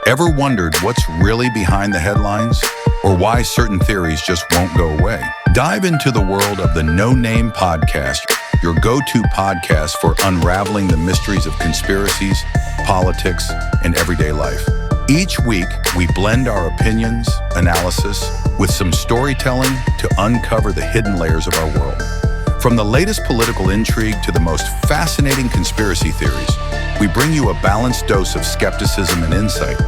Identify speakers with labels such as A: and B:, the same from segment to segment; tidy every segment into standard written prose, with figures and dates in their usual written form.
A: Ever wondered what's really behind the headlines? Or why certain theories just won't go away? Dive into the world of the No Name Podcast, your go-to podcast for unraveling the mysteries of conspiracies, politics, and everyday life. Each week, we blend our opinions, analysis, with some storytelling to uncover the hidden layers of our world. From the latest political intrigue to the most fascinating conspiracy theories, we bring you a balanced dose of skepticism and insight.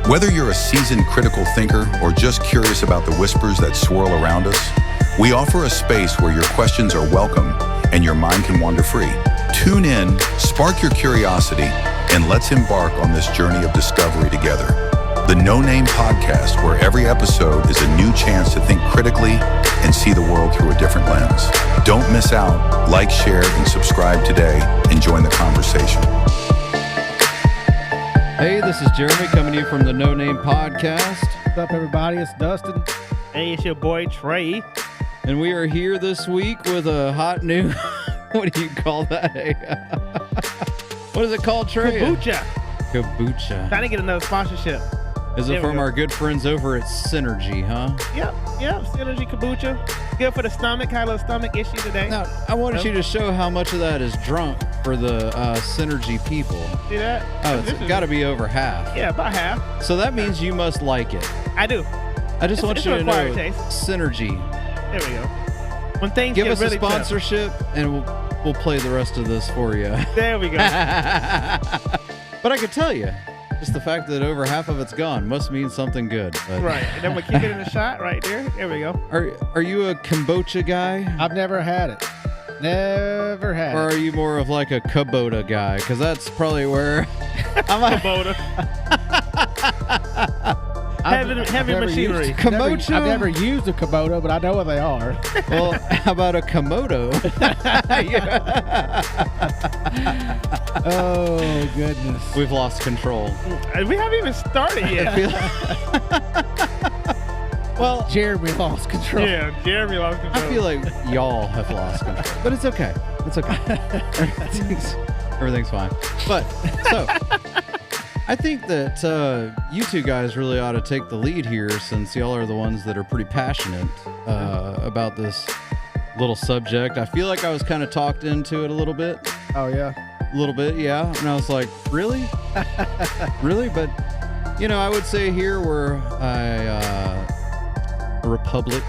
A: Whether you're a seasoned critical thinker or just curious about the whispers that swirl around us, we offer a space where your questions are welcome and your mind can wander free. Tune in, spark your curiosity, and let's embark on this journey of discovery together. The No Name Podcast, where every episode is a new chance to think critically and see the world through a different lens. Don't miss out. Like, share, and subscribe today and join the conversation.
B: Hey, this is Jeremy coming to you from the No Name Podcast.
C: What's up, everybody? It's Dustin.
D: Hey, it's your boy Trey.
B: And we are here this week with a hot new, what do you call that? What is it called, Trey?
D: Kombucha.
B: Kombucha.
D: Trying to get another sponsorship.
B: Is it from our good friends over at Synergy, huh?
D: Yep. Synergy kombucha. Good for the stomach. Had a little stomach issue today.
B: Now, I wanted you to show how much of that is drunk for the Synergy people.
D: See that?
B: Oh, it's got to be over half.
D: Yeah, about half.
B: So that means you must like it.
D: I do.
B: I just want you to know,
D: taste.
B: Synergy.
D: There we go. When things
B: Give
D: get
B: us
D: really
B: a sponsorship, and we'll play the rest of this for you.
D: There we go.
B: But I could tell you, just the fact that over half of it's gone must mean something good. But.
D: Right. And then we keep it in the shot right there. There we go.
B: Are you a kombucha guy?
C: I've never had it. Never had
B: Or
C: it.
B: are you more of like a Kubota guy? Because that's probably where I'm a
D: Kubota. Heavy machinery.
B: Kombucha?
C: I've never used a Kubota, but I know what they are.
B: Well, how about a Komodo?
C: Oh, goodness.
B: We've lost control.
D: We haven't even started yet.
B: Well,
C: Jeremy lost control.
D: Yeah, Jeremy lost control.
B: I feel like y'all have lost control, but it's okay. It's okay. Everything's fine. But so I think that you two guys really ought to take the lead here, since y'all are the ones that are pretty passionate about this little subject. I feel like I was kind of talked into it a little bit.
C: Oh, yeah?
B: A little bit, yeah. And I was like, really? Really? But, you know, I would say here we're a republic.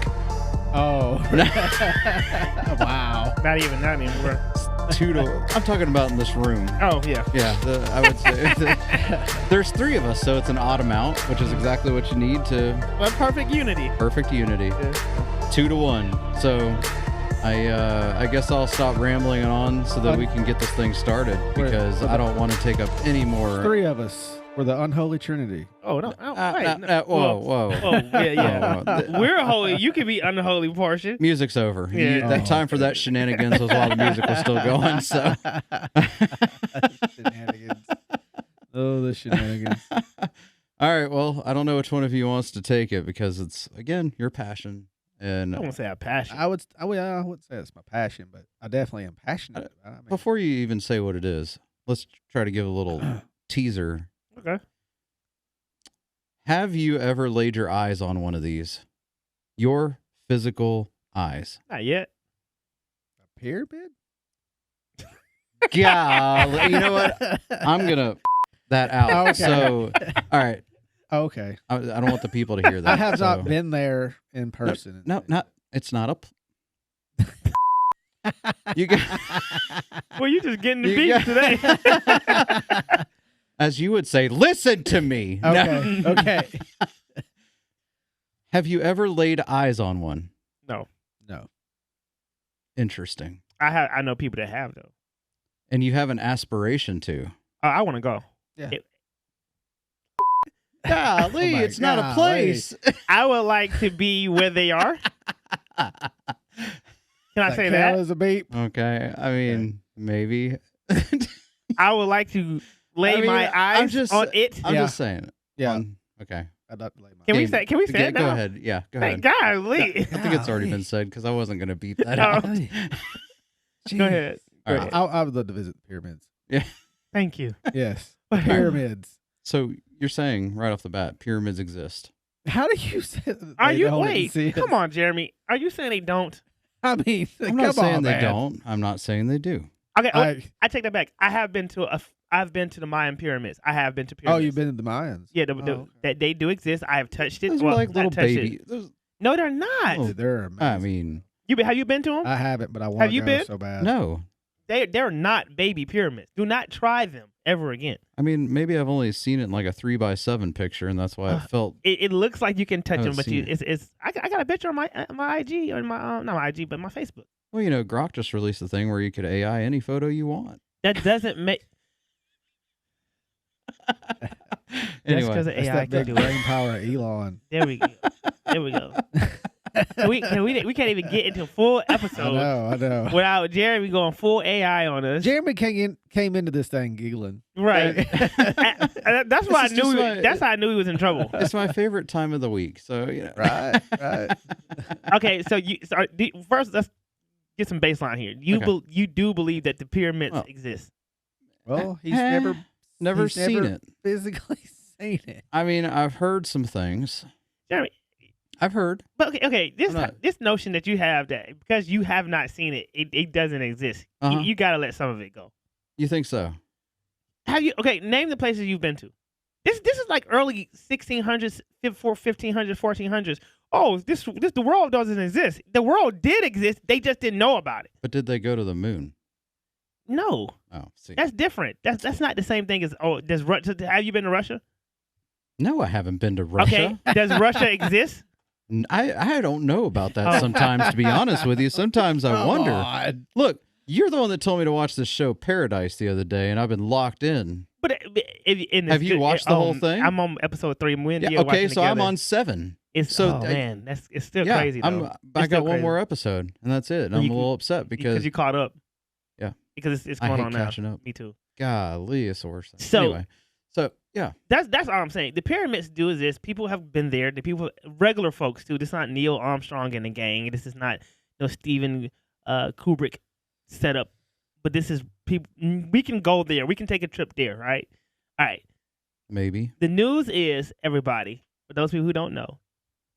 C: Oh. Wow.
D: Not even that anymore.
B: I'm talking about in this room.
D: Oh, yeah.
B: Yeah, I would say there's three of us, so it's an odd amount, which is exactly what you need to...
D: Well, perfect unity.
B: Perfect unity.
D: Yeah.
B: 2-to-1. So I guess I'll stop rambling on so that we can get this thing started, because I don't want to take up any more...
C: Three of us. We're the unholy trinity.
D: Oh, no. Wait.
B: Whoa.
D: Oh, yeah.
B: Whoa.
D: We're holy. You can be unholy portion.
B: Music's over.
D: Yeah.
B: That time for that shenanigans was while the music was still going. So,
C: Shenanigans. Oh, the shenanigans.
B: all right. Well, I don't know which one of you wants to take it, because it's, again, your passion. And
D: I won't say I have passion.
C: I wouldn't say it's my passion, but I definitely am passionate about it.
B: before you even say what it is, let's try to give a little teaser.
D: Okay.
B: Have you ever laid your eyes on one of these? Your physical eyes.
D: Not yet.
C: A pyramid?
B: Golly, you know what? I'm gonna that out.
C: Okay.
B: So, all right.
C: Okay.
B: I don't want the people to hear that.
C: I have not
B: so.
C: been there in person.
B: No, not. It's not a. You got.
D: Well, you just getting the
B: You
D: beat today.
B: As you would say, listen to me.
C: Okay.
B: No.
C: Okay.
B: Have you ever laid eyes on one?
D: No.
B: Interesting.
D: I know people that have, though.
B: And you have an aspiration to.
D: I want to go.
C: Yeah.
B: Golly,
C: Oh my
B: it's not a
C: golly.
B: place.
D: I would like to be where they are. Can I say
C: count
D: that?
C: as a beep?
B: Okay. I mean, maybe.
D: I would like to lay my eyes on it.
B: I'm
C: Yeah.
B: just saying.
C: Yeah.
B: Okay.
C: I'd like to lay my
D: Can we
B: Game.
D: say? Can we say it
B: Go
D: now?
B: ahead. Yeah, go ahead.
D: Thank God, Lee.
B: I think it's already been said, because I wasn't going to beat that
D: No.
B: out.
D: Go ahead.
B: All right.
C: I would love to visit the pyramids.
B: Yeah.
D: Thank you.
C: Yes. The pyramids.
B: So you're saying right off the bat, pyramids exist.
C: How do you say that
D: Are
C: they
D: you
C: don't
D: wait?
C: exist?
D: Come on, Jeremy. Are you saying they don't?
C: I mean,
B: I'm
C: come
B: not saying
C: on,
B: they
C: man.
B: don't. I'm not saying they do.
D: Okay,
C: I-
D: I take that back. I've been to the Mayan pyramids. I have been to
C: Oh,
D: pyramids.
C: you've been to the Mayans?
D: Yeah,
C: okay.
D: that they do exist. I have touched it.
B: Those
D: Well,
B: are like
D: not
B: little
D: touched
B: baby.
D: it.
B: Those,
D: No, they're not.
B: Oh,
C: They're amazing.
B: I mean,
D: Have you been to them?
C: I haven't, but I want
D: Have
C: to
D: you
C: go
D: been?
C: so bad.
B: no.
D: They're not baby pyramids. Do not try them ever again.
B: I mean, maybe I've only seen it in like a 3x7 picture, and that's why I felt.
D: It looks like you can touch them,
B: Haven't
D: but
B: seen
D: it's. I got a picture on my IG or my not my IG, but my Facebook.
B: Well, Grok just released a thing where you could AI any photo you want.
D: That doesn't make.
B: Anyway,
D: because of
C: That's
D: AI
C: that
D: can
C: big
D: do
C: brain
D: it.
C: power of Elon.
D: There we go. There we go. we can't even get into a full episode
C: I know.
D: without Jeremy going full AI on us.
C: Jeremy came into this thing giggling.
D: Right. That's why I
B: This is just
D: knew.
B: my-
D: That's how I knew he was in trouble.
B: it's my favorite time of the week. So,
C: Right, right.
D: Okay, so first let's get some baseline here.
B: Okay.
D: You do believe that the pyramids
B: Well,
D: exist?
C: Well, he's
B: Eh,
C: never
B: never seen it.
C: physically seen it.
B: I mean, I've heard some things.
D: Jeremy,
B: I've heard.
D: but okay.
B: I'm not-
D: This notion that you have that because you have not seen it, it doesn't exist.
B: Uh-huh.
D: You got to let some of it go.
B: You think so?
D: Have you? Okay, name the places you've been to. This is like early 1600s, 1500s, 1400s. Oh, this the world doesn't exist. The world did exist. They just didn't know about it.
B: But did they go to the moon?
D: No,
B: Oh, see.
D: that's different. That's not the same thing as have you been to Russia?
B: No, I haven't been to Russia.
D: Okay, does Russia exist?
B: I don't know about that
D: Oh.
B: sometimes, to be honest with you. Sometimes I wonder.
C: God.
B: Look, you're the one that told me to watch this show Paradise the other day, and I've been locked in.
D: But
B: Have you watched the whole thing?
D: I'm on episode 3. Me and
B: Yeah,
D: Dia
B: okay,
D: watching
B: so I'm
D: together.
B: on 7.
D: It's
B: so,
D: man, it's still
B: Yeah,
D: crazy though.
B: I
D: It's
B: got
D: still
B: one
D: crazy.
B: more episode, and that's it. And
D: Well,
B: I'm
D: you
B: a little upset because
D: you caught up.
B: Yeah.
D: because it's
B: I
D: going
B: hate
D: on now.
B: catching up.
D: Me too.
B: Golly, it's the worst thing.
D: So-
B: Anyway, so yeah,
D: That's all I'm saying. The pyramids do exist. People have been there. The people, regular folks too. This is not Neil Armstrong and the gang. This is not Stephen Kubrick setup. But this is people. We can go there. We can take a trip there. Right. All right.
B: maybe.
D: The news is, everybody, for those people who don't know,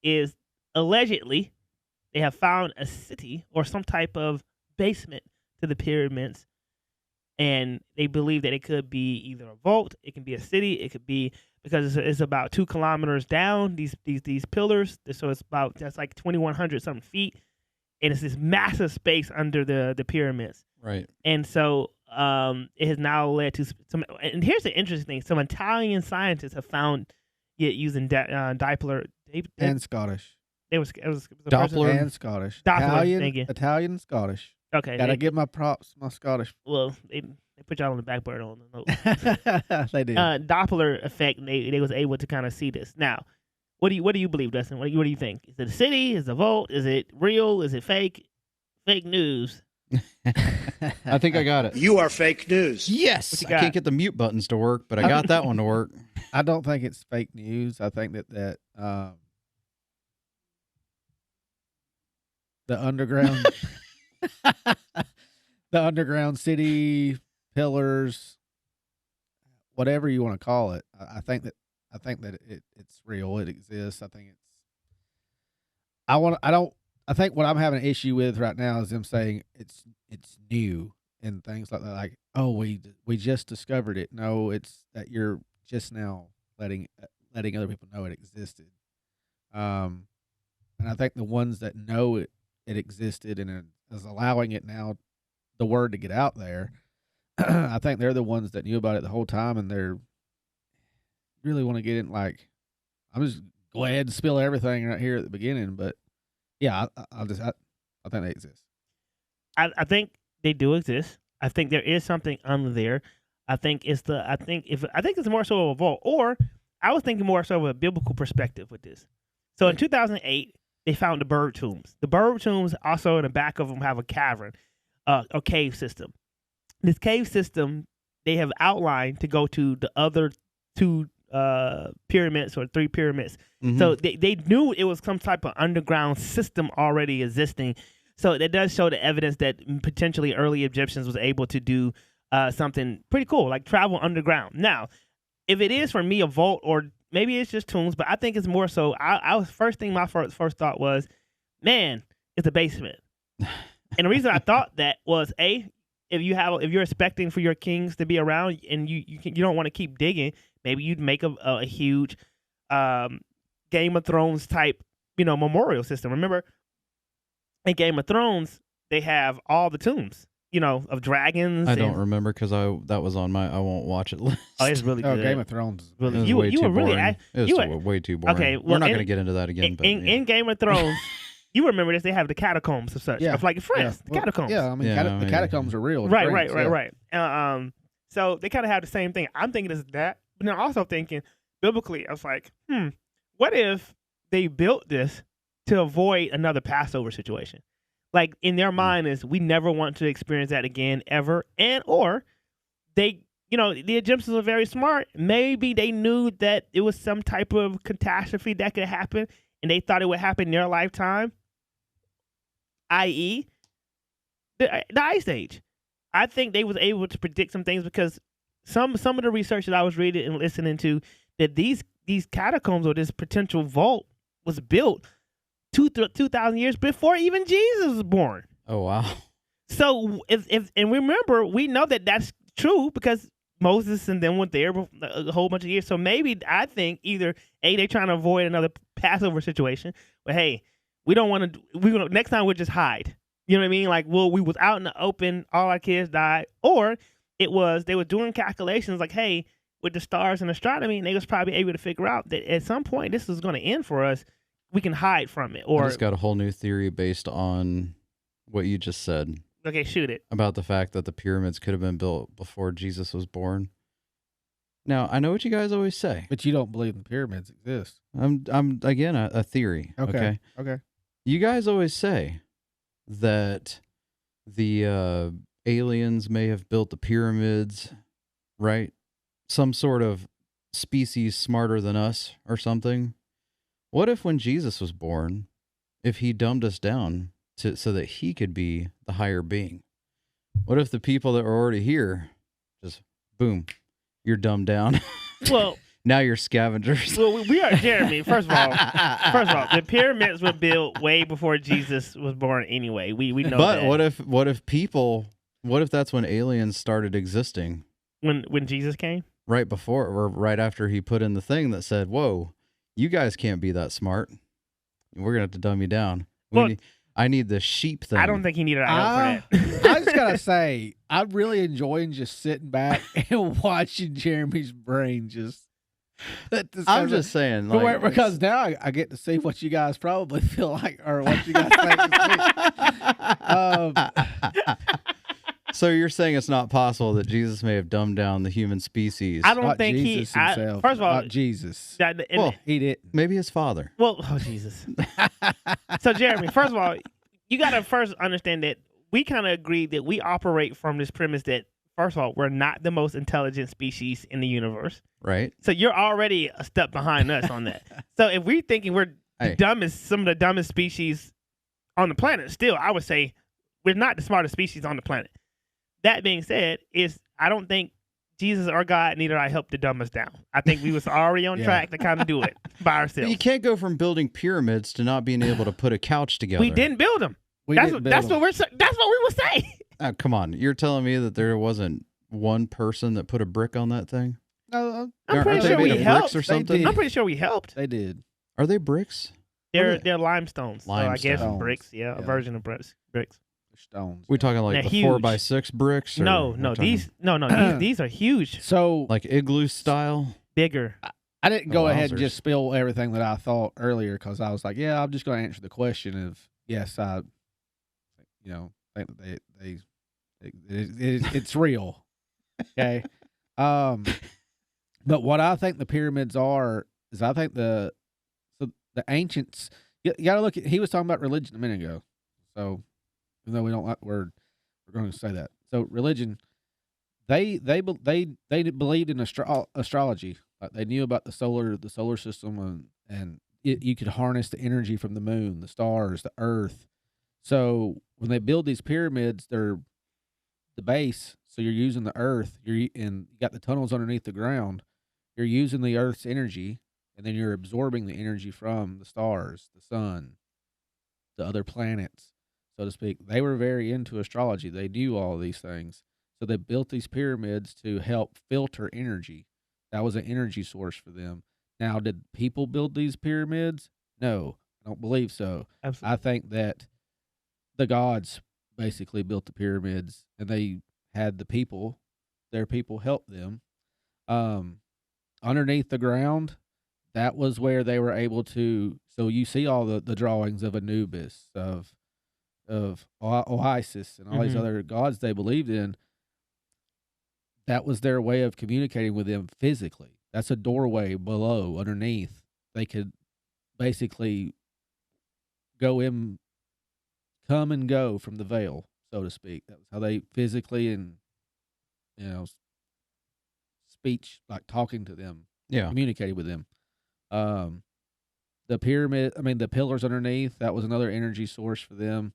D: is allegedly they have found a city or some type of basement to the pyramids, and they believe that it could be either a vault, it can be a city, it could be because it's about 2 kilometers down these pillars, so that's like 2,100 something feet, and it's this massive space under the pyramids.
B: Right.
D: And so it has now led to some. And here's the interesting thing: some Italian scientists have found it using Doppler.
C: And Scottish.
D: It was the
B: Doppler?
D: person-
C: And Scottish.
D: Doppler, thank you.
C: Italian, Scottish.
D: Okay.
C: Gotta
D: they,
C: give my props, my Scottish.
D: well, they put y'all on the back burner on the note.
C: They did.
D: Doppler effect. And they was able to kind of see this. Now, what do you believe, Dustin? What do you think? Is it a city? Is it a vault? Is it real? Is it fake? Fake news.
B: I think I got it.
E: You are fake news.
B: Yes.
D: What you
B: I
D: got?
B: can't get the mute buttons to work, but I got that one to work.
C: I don't think it's fake news. I think that the underground the underground city pillars, whatever you want to call it, I think that it's real. It exists. I think I think what I'm having an issue with right now is them saying it's new and things like that. Like, oh, we just discovered it. No, it's that you're just now letting other people know it existed. And I think the ones that know it existed and is allowing it now, the word to get out there, I think they're the ones that knew about it the whole time, and they're really want to get in. Like, I'm just go ahead and spill everything right here at the beginning, but yeah, I think they exist.
D: I think they do exist. I think there is something under there. I think it's more so of a vault, or I was thinking more so of a biblical perspective with this. So in 2008, they found the bird tombs. The bird tombs also in the back of them have a cavern, a cave system. This cave system they have outlined to go to the other 2 pyramids or 3 pyramids.
B: Mhm.
D: So they knew it was some type of underground system already existing. So that does show the evidence that potentially early Egyptians was able to do something pretty cool, like travel underground. Now, if it is for me a vault, or maybe it's just tombs, but I think it's more so. I was my first thought was, man, it's a basement. And the reason I thought that was if you're expecting for your kings to be around and you don't want to keep digging, maybe you'd make a huge Game of Thrones type, memorial system. Remember, in Game of Thrones, they have all the tombs, of dragons.
B: I don't remember because that was on my I won't watch it list.
D: Oh, it's really good.
C: Game of Thrones.
B: It was
D: You
B: way too
D: were really
B: boring. It was way too boring.
D: Okay,
B: we're not going to get into that again. But
D: in Game of Thrones, you remember this? They have the catacombs of such.
C: Yeah.
D: Of like France, the catacombs.
C: Yeah, I mean, the catacombs are real. in
D: Right.
C: France, yeah.
D: So they kind of have the same thing. I'm thinking it's that, but then also thinking biblically, I was like, what if they built this to avoid another Passover situation? Like in their mind is, we never want to experience that again ever, or they, the Egyptians are very smart. Maybe they knew that it was some type of catastrophe that could happen, and they thought it would happen in their lifetime, i.e., the Ice Age. I think they was able to predict some things because some of the research that I was reading and listening to, that these catacombs or this potential vault was built 2,000 years before even Jesus was born.
B: Oh wow!
D: So if remember, we know that that's true because Moses and them went there a whole bunch of years. So maybe I think either they're trying to avoid another Passover situation, but hey, we don't want to. Next time we'll just hide. You know what I mean? Like, we was out in the open, all our kids died, or they were doing calculations like, hey, with the stars and astronomy, and they was probably able to figure out that at some point this is going to end for us. We can hide from it. Or
B: I just got a whole new theory based on what you just said.
D: Okay, shoot it.
B: About the fact that the pyramids could have been built before Jesus was born. Now, I know what you guys always say,
C: But you don't believe the pyramids exist.
B: I'm again a theory.
C: Okay.
B: You guys always say that the aliens may have built the pyramids, right? Some sort of species smarter than us or something. What if when Jesus was born, if he dumbed us down so that he could be the higher being? What if the people that were already here just, boom, you're dumbed down?
D: Well,
B: now you're scavengers.
D: Well, we are, Jeremy. First of all, the pyramids were built way before Jesus was born. Anyway, we know.
B: But
D: that.
B: what if that's when aliens started existing?
D: When Jesus came,
B: right before or right after he put in the thing that said, "Whoa, you guys can't be that smart. We're gonna have to dumb you down." I need the sheep thing.
D: I don't think he needed our help for that.
C: I just gotta say, I'm really enjoying just sitting back and watching Jeremy's brain just.
B: I'm just saying,
C: because now I get to see what you guys probably feel like, or what you guys think.
B: So you're saying it's not possible that Jesus may have dumbed down the human species?
C: I don't think Jesus himself.
D: First of all,
C: not Jesus.
B: He did. Maybe his father.
D: Well, oh Jesus. So Jeremy, first of all, you got to first understand that we kind of agree that we operate from this premise that, first of all, we're not the most intelligent species in the universe.
B: Right.
D: So you're already a step behind us on that. So if we're thinking we're some of the dumbest species on the planet, still, I would say we're not the smartest species on the planet. That being said, I don't think Jesus or God needed our help to dumb us down. I think we was already on track to kind of do it by ourselves.
B: You can't go from building pyramids to not being able to put a couch together.
D: We didn't build them. That's what we would say.
B: Come on, you're telling me that there wasn't one person that put a brick on that thing?
C: No,
D: I'm pretty sure we helped.
B: Or something?
D: I'm pretty sure we helped.
C: They did.
B: Are they bricks?
D: They're limestones. So I guess
C: Limestones.
D: bricks. Yeah, a version of bricks.
C: Stones.
B: We talking like
D: They're
B: the
D: huge.
B: 4x6 bricks?
D: No, these are huge.
C: So
B: like igloo style,
D: bigger.
C: I didn't go ahead and
B: wowzers.
C: just spill everything that I thought earlier because I was like, yeah, I'm just going to answer the question of yes, I, think that it's real. Okay. But what I think the pyramids are is I think the ancients. You got to look at. He was talking about religion a minute ago, so even though we don't like the word, we're going to say that. So religion, they believed in astrology. Like they knew about the solar system, and you could harness the energy from the moon, the stars, the earth. So when they build these pyramids, they're the base. So you're using the earth. You got the tunnels underneath the ground. You're using the Earth's energy, and then you're absorbing the energy from the stars, the sun, the other planets, so to speak. They were very into astrology. They knew all these things. So they built these pyramids to help filter energy. That was an energy source for them. Now, did people build these pyramids? No, I don't believe so.
D: Absolutely.
C: I think that the gods basically built the pyramids, and they had their people help them. Underneath the ground, that was where they were able to. So you see all the drawings of Anubis, of Isis, and all these other gods they believed in. That was their way of communicating with them physically. That's a doorway below, underneath. They could basically come and go from the veil, so to speak. That was how they physically and, speech, like talking to them, communicating with them. The the pillars underneath, that was another energy source for them.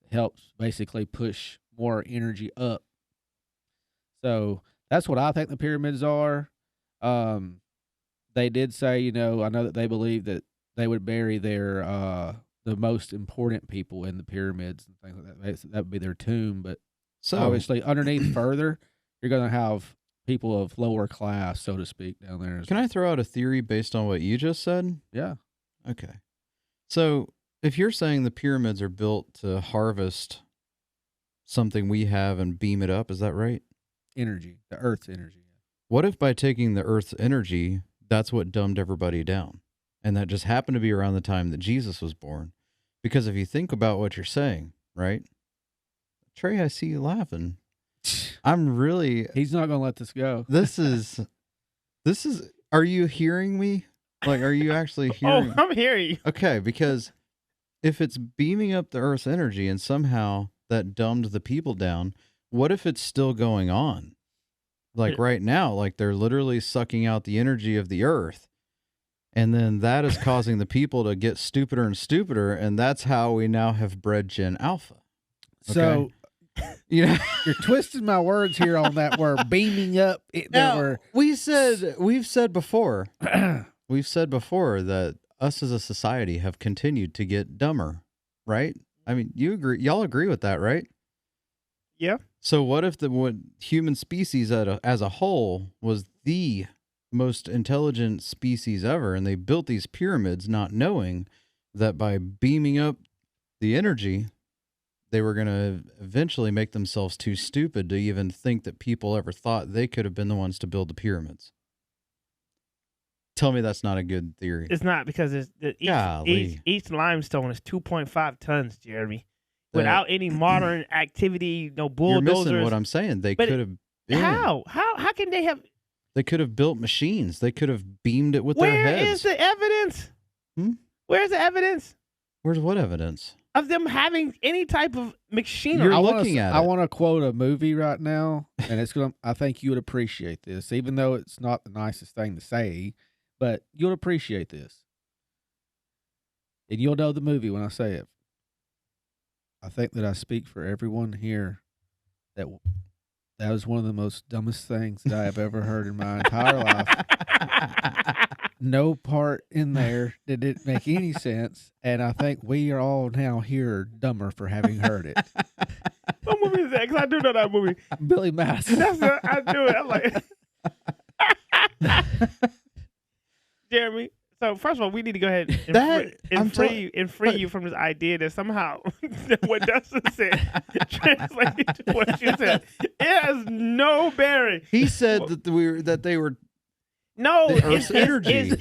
C: It helps basically push more energy up. So that's what I think the pyramids are. They did say, I know that they believe that they would bury their the most important people in the pyramids and things like that. That would be their tomb. But
B: So
C: obviously, underneath further, you're going to have people of lower class, so to speak, down there.
B: can I throw out a theory based on what you just said?
C: Yeah.
B: Okay. So if you're saying the pyramids are built to harvest something we have and beam it up, is that right?
C: Energy, the Earth's energy.
B: What if by taking the Earth's energy, that's what dumbed everybody down? And that just happened to be around the time that Jesus was born. Because if you think about what you're saying, right? Trey, I see you laughing. I'm really...
C: He's not going to let this go.
B: This is... Are you hearing me? Like, are you actually hearing?
D: Oh, I'm hearing you.
B: Okay, because if it's beaming up the Earth's energy and somehow that dumbed the people down, what if it's still going on? Like right now, like they're literally sucking out the energy of the Earth. And then that is causing the people to get stupider and stupider. And that's how we now have bred Gen Alpha. Okay?
C: So, you're twisting my words here on that word beaming up.
B: We've said before that us as a society have continued to get dumber, right? I mean, y'all agree with that, right?
D: Yeah.
B: So what if the human species as a whole was the most intelligent species ever, and they built these pyramids not knowing that by beaming up the energy, they were going to eventually make themselves too stupid to even think that people ever thought they could have been the ones to build the pyramids? Tell me that's not a good theory.
D: It's not, because each limestone is 2.5 tons, Jeremy. Without any modern activity, no bulldozers.
B: You're missing what I'm saying. They could have.
D: How can they have?
B: They could have built machines. They could have beamed it with their heads.
D: Where is the evidence? Where's the evidence?
B: Where's what evidence?
D: Of them having any type of machinery.
B: You're looking at it.
C: I want to quote a movie right now, and I think you would appreciate this, even though it's not the nicest thing to say, but you'll appreciate this. And you'll know the movie when I say it. I think that I speak for everyone here that was one of the most dumbest things that I have ever heard in my entire life. No part in there did it make any sense, and I think we are all now here dumber for having heard it.
D: What movie is that? Because I do know that movie.
C: Billy Madison.
D: That's what I do it. I'm like, Jeremy. So first of all, we need to go ahead and free you from this idea that somehow what Dustin said translated to what you said. It has no bearing.
B: He said that they were.
D: No,
B: it's energy.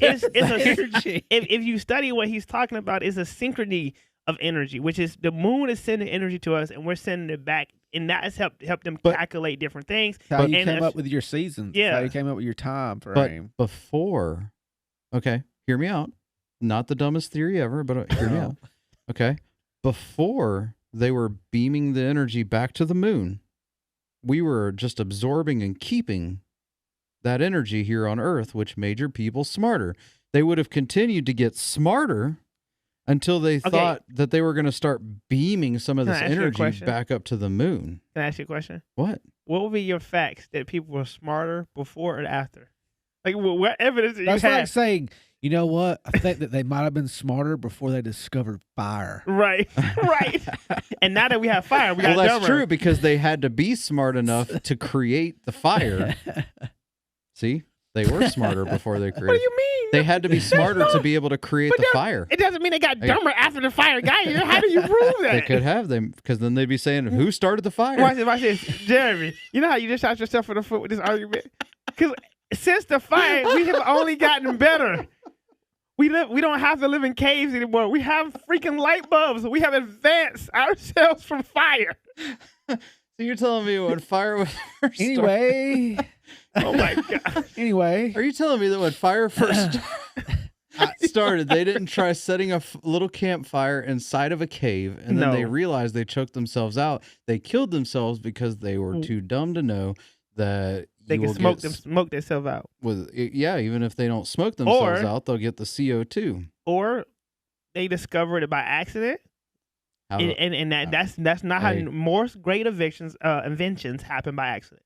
D: If you study what he's talking about, it's a synchrony of energy, which is the moon is sending energy to us, and we're sending it back, and that has helped them calculate different things.
C: How you came up with your seasons?
D: Yeah,
C: how you came up with your time frame.
B: But before, okay. Hear me out. Not the dumbest theory ever, but hear me out. Okay. Before they were beaming the energy back to the moon, we were just absorbing and keeping that energy here on Earth, which made your people smarter. They would have continued to get smarter until they thought that they were going to start beaming some of this energy back up to the moon.
D: Can I ask you a question?
B: What?
D: What would be your facts that people were smarter before or after? Like, what evidence do you
C: That's
D: have?
C: like saying, you know what? I think that they might have been smarter before they discovered fire.
D: Right, right. And now that we have fire, we got
B: Well, that's
D: dumber.
B: true because they had to be smart enough to create the fire. See, they were smarter before they created.
D: What do you mean?
B: They had to be smarter to be able to create the fire.
D: It doesn't mean they got dumber after the fire got here. How do you prove that?
B: They could have them because then they'd be saying, "Who started the fire?"
D: Watch this, Jeremy. You know how you just shot yourself in the foot with this argument? Because since the fire, we have only gotten better. We don't have to live in caves anymore. We have freaking light bulbs. We have advanced ourselves from fire.
B: So you're telling me when fire was first
C: Anyway,
D: Oh my god.
C: anyway,
B: Are you telling me that when fire first started, they didn't try setting a little campfire inside of a cave, and then they
D: No.
B: realized they choked themselves out? They killed themselves because they were too dumb to know that
D: They
B: you
D: can
B: will
D: smoke themselves out.
B: yeah, even if they don't smoke themselves
D: Or-
B: out, they'll get the CO2.
D: Or they discovered it by accident.
B: How-
D: And that's not how
B: Hey.
D: most great inventions happen by accident.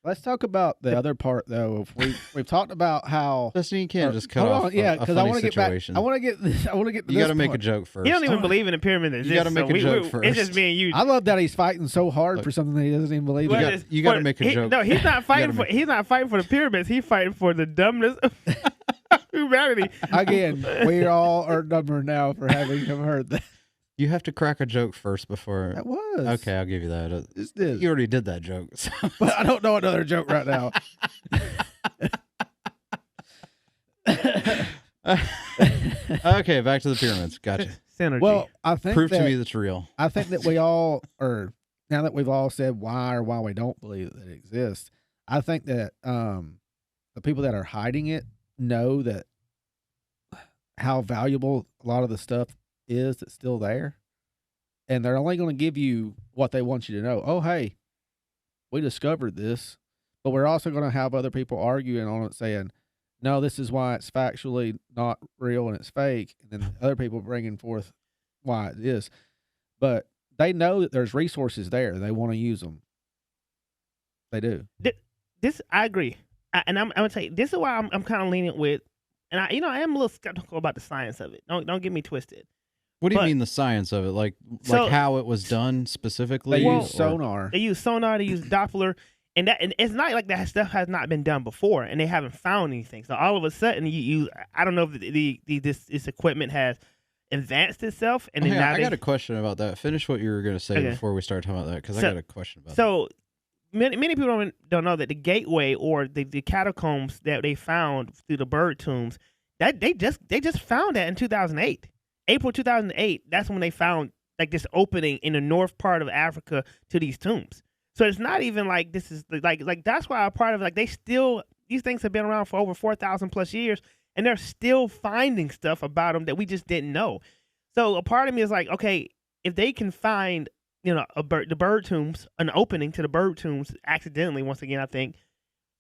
C: let's talk about the other part though. If we've talked about how.
B: Justin, you can't just cut
C: Hold
B: off
C: on, yeah,
B: a
C: because I
B: funny
C: want to get back.
B: situation.
C: I want to get. I want to get. To
B: You
C: got
B: got to make a joke first.
D: He don't even believe in the pyramid exists.
B: You gotta make a joke first.
D: It's just me and you.
C: I love that he's fighting so hard
B: Look.
C: for something that he doesn't even believe
B: You
C: in.
B: got- you gotta make a joke.
D: No, he's not fighting
B: gotta
D: for.
B: make-
D: He's not fighting for the pyramids. He's fighting for the dumbness of humanity.
C: Again, we all are dumber now for having him heard that.
B: You have to crack a joke first before.
C: That was
B: Okay, I'll give you that.
C: Just did.
B: You already did that joke. So.
C: But I don't know another joke right now.
B: Okay, back to the pyramids. Gotcha.
D: Synergy.
C: Well, I think
B: Prove
C: that,
B: to me that's real.
C: I think that we all are now that we've all said why or why we don't believe that it exists. I think that the people that are hiding it know that how valuable a lot of the stuff is that's still there, and they're only going to give you what they want you to know. Oh, hey, we discovered this, but we're also going to have other people arguing on it, saying, no, this is why it's factually not real and it's fake, and then other people bringing forth why it is. But they know that there's resources there. They want to use them. They do.
D: this I agree, and I'm gonna tell you this is why I'm kind of lenient with, and I am a little skeptical about the science of it. Don't get me twisted.
B: What do you
D: But-
B: mean the science of it? Like
D: So-
B: how it was done specifically?
C: They
D: Well-
C: use sonar.
D: They use sonar, they use Doppler, and it's not like that stuff has not been done before, and they haven't found anything. So all of a sudden, I don't know if this equipment has advanced itself, and then
B: Hey,
D: now
B: I
D: they,
B: got a question about that. Finish what you were going to say
D: Okay.
B: before we start talking about that, because I
D: So-
B: got a question about that.
D: So many people don't know that the gateway or the catacombs that they found through the bird tombs, that they just found that in 2008, April 2008. That's when they found like this opening in the north part of Africa to these tombs. So it's not even like this is like that's why a part of like these things have been around for over 4,000 plus years, and they're still finding stuff about them that we just didn't know. So a part of me is like, okay, if they can find the bird tombs, an opening to the bird tombs accidentally, once again, I think,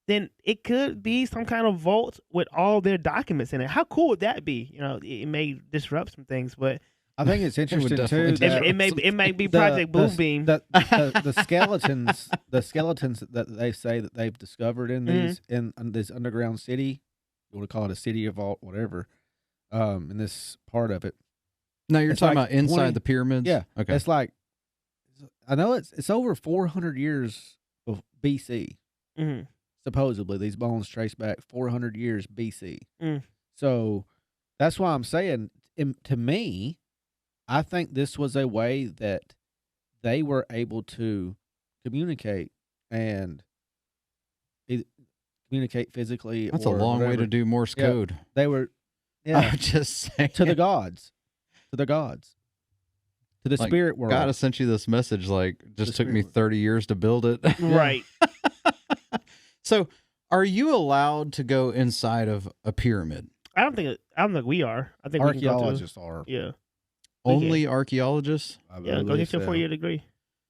D: then it could be some kind of vault with all their documents in it. How cool would that be? It may disrupt some things, but
C: I think it's interesting
B: definitely
C: too.
B: do
C: that
D: it may be
C: the-
D: Project Bluebeam.
C: the skeletons, the skeletons that they say that they've discovered in these in this underground city, you want to call it a city or vault, whatever, in this part of it.
B: now you're
C: it's
B: talking
C: like
B: about inside
C: 20
B: the pyramids?
C: Yeah,
B: Okay.
C: it's like I know it's over 400 years of BC.
D: Mhm.
C: Supposedly, these bones trace back 400 years BC.
D: Mm.
C: So that's why I'm saying, to me, I think this was a way that they were able to communicate and communicate physically.
B: That's a
C: or
B: long way
C: whatever.
B: to do Morse
C: Yeah.
B: code.
C: They were, yeah,
B: I'm just saying.
C: to the gods, to the
B: Like,
C: spirit world.
B: God sent you this message. Like, just
C: The
B: took me
C: spirit.
B: 30 years to build it.
D: Right.
B: So, are you allowed to go inside of a pyramid?
D: I don't think we are. I think we can go to,
C: Archaeologists are.
D: yeah.
B: Only archaeologists?
C: I
D: Yeah, go
C: believe
D: get your
C: so.
D: 4-year degree.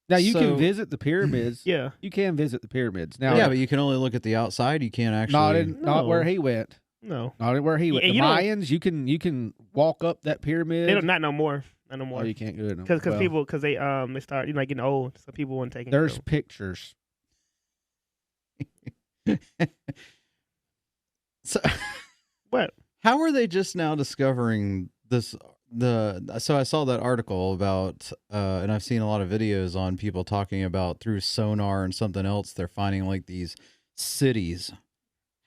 C: Now you
B: So-
C: can visit the pyramids.
D: Yeah.
C: You can visit the pyramids. Now,
B: Yeah, but you can only look at the outside. You can't actually.
C: not where
D: No.
C: he went.
D: No.
C: Not where he went.
D: And
C: The
D: you don't-
C: Mayans, you can walk up that pyramid.
D: They don't not no more. Not no
C: Oh,
D: more.
C: you can't do it.
D: Because
C: Well,
D: people they start getting old, so people wouldn't take it.
C: there's pictures.
B: So,
D: What?
B: how are they just now discovering this? So I saw that article about, and I've seen a lot of videos on people talking about through sonar and something else. They're finding like these cities.